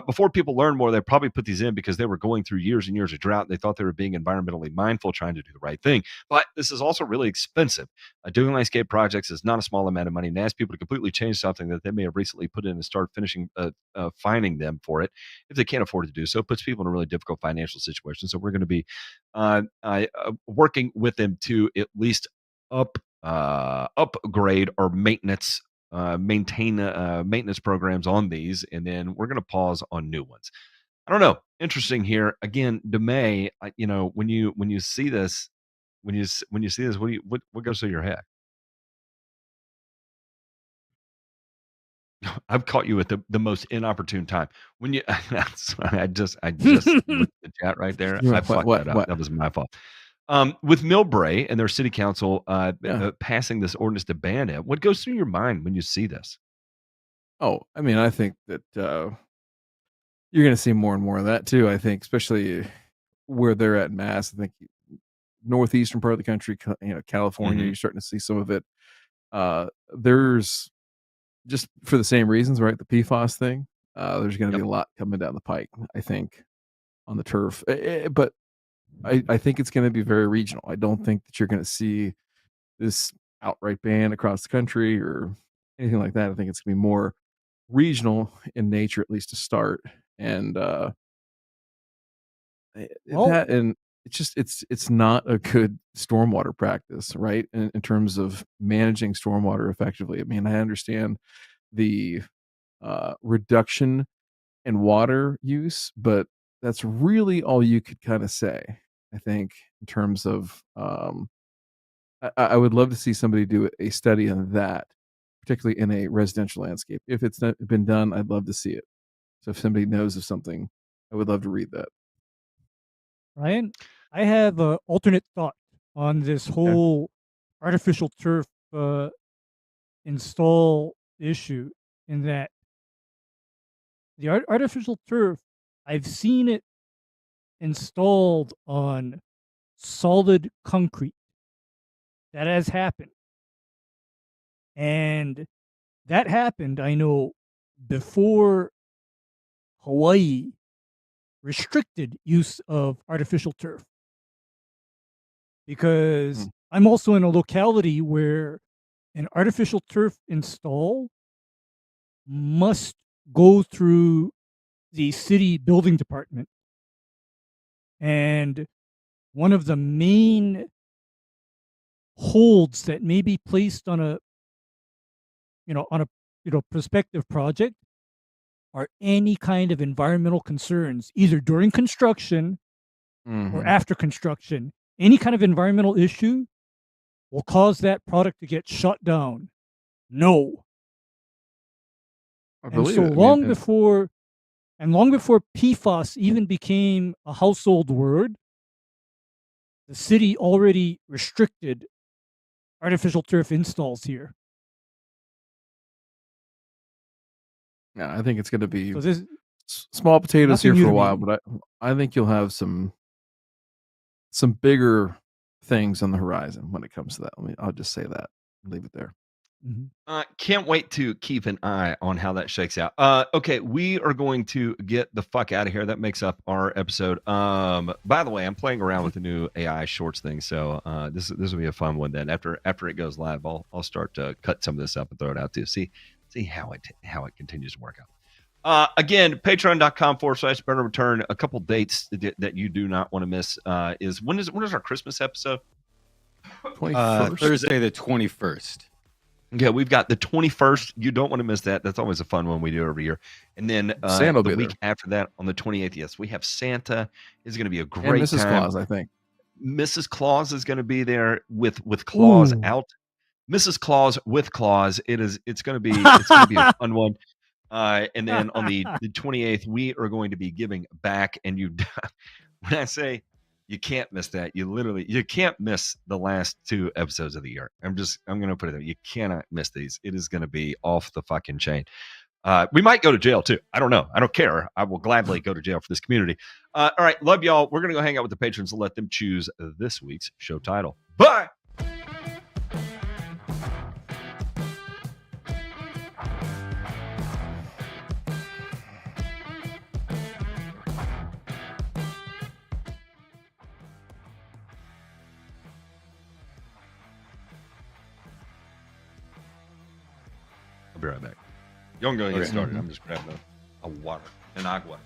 Before people learn more, they probably put these in because they were going through years and years of drought. They thought they were being environmentally mindful, trying to do the right thing. But this is also really expensive. Doing landscape projects is not a small amount of money, and ask people to completely change something that they may have recently put in and start fining them for it if they can't afford to do so. It puts people in a really difficult financial situation. So we're going to be working with them to at least upgrade or maintain maintenance programs on these, and then we're going to pause on new ones. I don't know. Interesting here again, DeMay. When you see this, when you see this, what goes through your head? I've caught you at the most inopportune time. When you, I just looked at the chat right there. I fucked that up. That was my fault. With Millbrae and their city council passing this ordinance to ban it, what goes through your mind when you see this? Oh, I mean, I think that you're going to see more and more of that too. I think, especially where they're at in Mass. I think northeastern part of the country, California, you're starting to see some of it. There's just for the same reasons, right? The PFAS thing. There's going to be a lot coming down the pike, I think, on the turf. But I think it's going to be very regional. I don't think that you're going to see this outright ban across the country or anything like that. I think it's going to be more regional in nature, at least to start. And it's not a good stormwater practice, right? In terms of managing stormwater effectively. I mean, I understand the reduction in water use, but that's really all you could kind of say. I think in terms of I would love to see somebody do a study on that, particularly in a residential landscape. If it's not been done, I'd love to see it. So if somebody knows of something, I would love to read that. Ryan, I have an alternate thought on this whole artificial turf install issue. In that the artificial turf, I've seen it installed on solid concrete. That has happened. And that happened, I know, before Hawaii restricted use of artificial turf. Because I'm also in a locality where an artificial turf install must go through the city building department. And one of the main holds that may be placed on a prospective project are any kind of environmental concerns, either during construction or after construction. Any kind of environmental issue will cause that product to get shut down. No. And so long before PFAS even became a household word, the city already restricted artificial turf installs here. Yeah, I think it's going to be So small potatoes here nothing new for a to while, me. but I think you'll have some bigger things on the horizon when it comes to that. I'll just say that and leave it there. Can't wait to keep an eye on how that shakes out. Okay, we are going to get the fuck out of here. That makes up our episode. By the way, I'm playing around with the new AI shorts thing, so this will be a fun one. Then after it goes live, I'll start to cut some of this up and throw it out too. See how it continues to work out. Again, patreon.com/better return. A couple dates that you do not want to miss is when is our Christmas episode? 21st. Thursday the 21st. Okay, we've got the 21st. You don't want to miss that. That's always a fun one we do every year. And then Santa will the be week there. after that, on the 28th, yes, we have Santa. It's going to be a And great Mrs. time. Claus, I think. Mrs. Claus is going to be there with Claus Ooh. out. Mrs. Claus with Claus. It's going to be a fun one. And then on the 28th, we are going to be giving back. And when I say you can't miss that, you can't miss the last 2 episodes of the year. I'm going to put it there. You cannot miss these. It is going to be off the fucking chain. We might go to jail too. I don't know. I don't care. I will gladly go to jail for this community. All right. Love y'all. We're going to go hang out with the patrons and let them choose this week's show title. Bye. I'll be right back. You don't go get started. I'm just grabbing a water, an agua.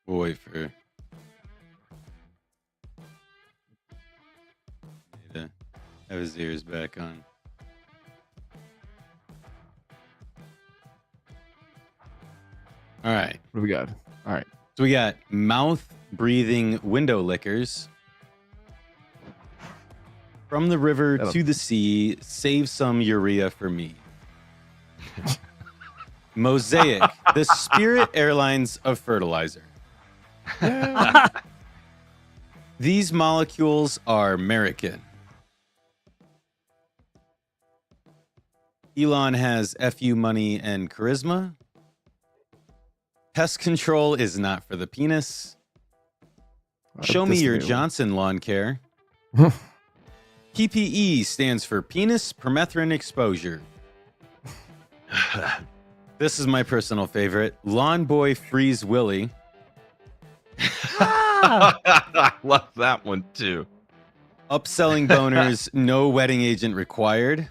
Boy, for need to have his ears back on. All right. What do we got? All right. So we got mouth breathing window lickers. From the river to the sea, save some urea for me. Mosaic, the Spirit Airlines of fertilizer. These molecules are American. Elon has FU money and charisma. Pest control is not for the penis. Show me your Johnson lawn care. PPE stands for penis permethrin exposure. This is my personal favorite. Lawn Boy Freeze Willy. I love that one too. Upselling boners, no wedding agent required.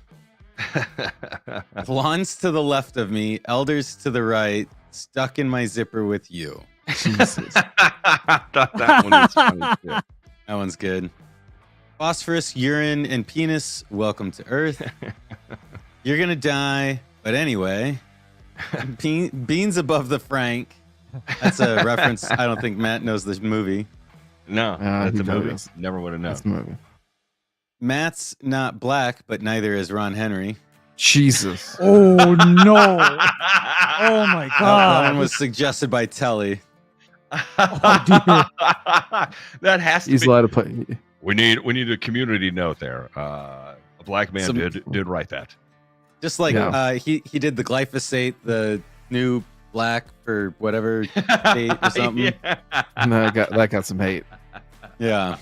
Blondes to the left of me, elders to the right, stuck in my zipper with you. Jesus. I thought that one was funny too. That one's good. Phosphorus, urine, and penis, welcome to Earth. You're gonna die, but anyway. Beans above the Frank. That's a reference. I don't think Matt knows this movie. No, that's he a movie. does. Never would have known. That's the movie. Matt's not black, but neither is Ron Henry. Jesus. Oh no! Oh my That god! one was suggested by Telly. That has to He's be. allowed to play. We need a community note there. A black man Some- did write that. Just like Yeah. he did the glyphosate, the new black for whatever date or something. Yeah. No, that got some hate. Yeah.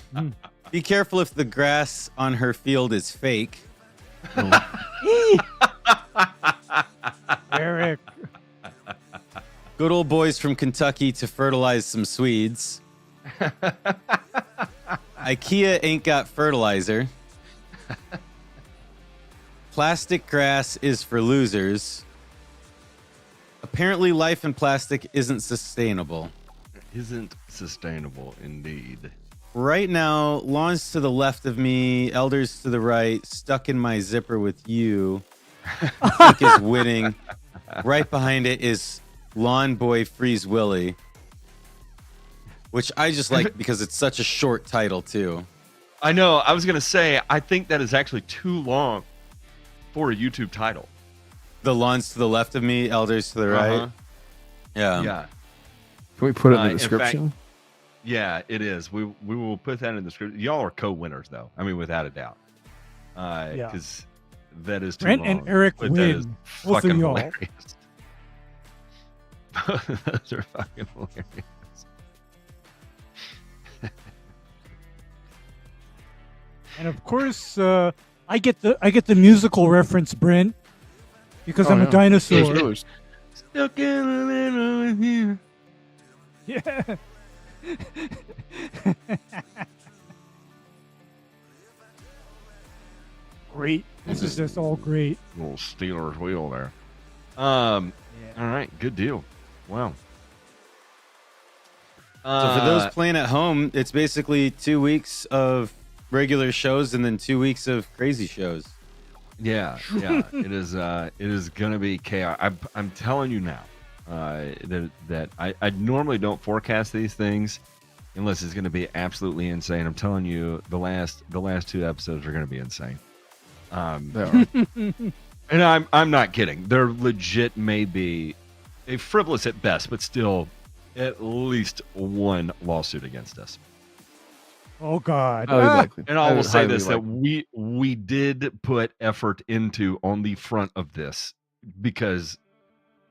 Be careful if the grass on her field is fake. Eric. Good old boys from Kentucky to fertilize some Swedes. IKEA ain't got fertilizer. Plastic grass is for losers. Apparently, life in plastic isn't sustainable. Isn't sustainable indeed. Right now, lawns to the left of me, elders to the right, stuck in my zipper with you. I think is winning. Right behind it is Lawn Boy Freeze Willy, which I just like because it's such a short title too. I know. I was gonna say. I think that is actually too long for a YouTube title. The lawns to the left of me, elders to the right. Uh-huh. Yeah. Yeah. Can we put it in the In fact, description? Yeah, it is. We will put that in the description. Y'all are co-winners, though. I mean, without a doubt. Yeah. Because that is too Brent long. and Eric but that is win. Both of fucking y'all. hilarious. Those are fucking hilarious. And of course, I get the musical reference, Brent, because I'm a dinosaur. Spoilers. Stuck in the middle of you. Yeah. Great. This is just all great. Little Steelers wheel there. All right, good deal. Wow. So for those playing at home, it's basically 2 weeks of regular shows and then 2 weeks of crazy shows. yeah, it is gonna be chaos. I'm telling you now, that I normally don't forecast these things unless it's gonna be absolutely insane. I'm telling you, the last 2 episodes are gonna be insane. They are. And I'm not kidding. They're legit, maybe a frivolous at best, but still at least one lawsuit against us. Oh God. Highly likely. And I will say Highly this: that likely. we did put effort into on the front of this because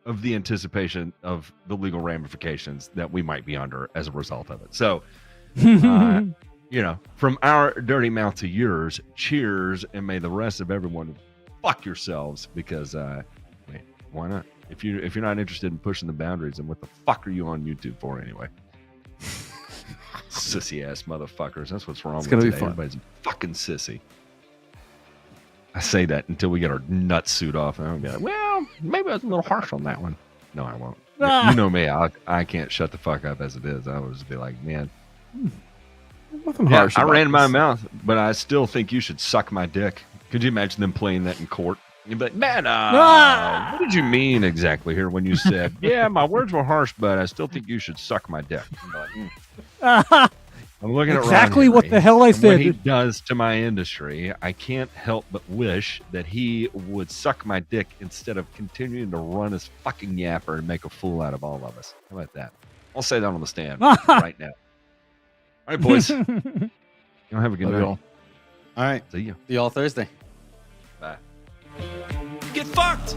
of the anticipation of the legal ramifications that we might be under as a result of it. So, from our dirty mouth to yours, cheers, and may the rest of everyone fuck yourselves because, why not? If you're not interested in pushing the boundaries, then what the fuck are you on YouTube for anyway? Sissy ass motherfuckers. That's what's wrong It's with gonna be today. fun. Everybody's a fucking sissy. I say that until we get our nut suit off, and I'll be like, well, maybe I was a little harsh on that one. No, I won't. You know me. I can't shut the fuck up as it is. I would just be like, man, Nothing yeah, harsh. I about ran my this. mouth, but I still think you should suck my dick. Could you imagine them playing that in court? You'd be like, man, what did you mean exactly here when you said, yeah, my words were harsh, but I still think you should suck my dick? I'm like, I'm looking at Ron Exactly what Henry the hell I and what he said. does to my industry. I can't help but wish that he would suck my dick instead of continuing to run his fucking yapper and make a fool out of all of us. How about that? I'll say that on the stand right now. All right, boys. Y'all have a good Love night. y'all. All right. See you. See y'all Thursday. Bye. Get fucked!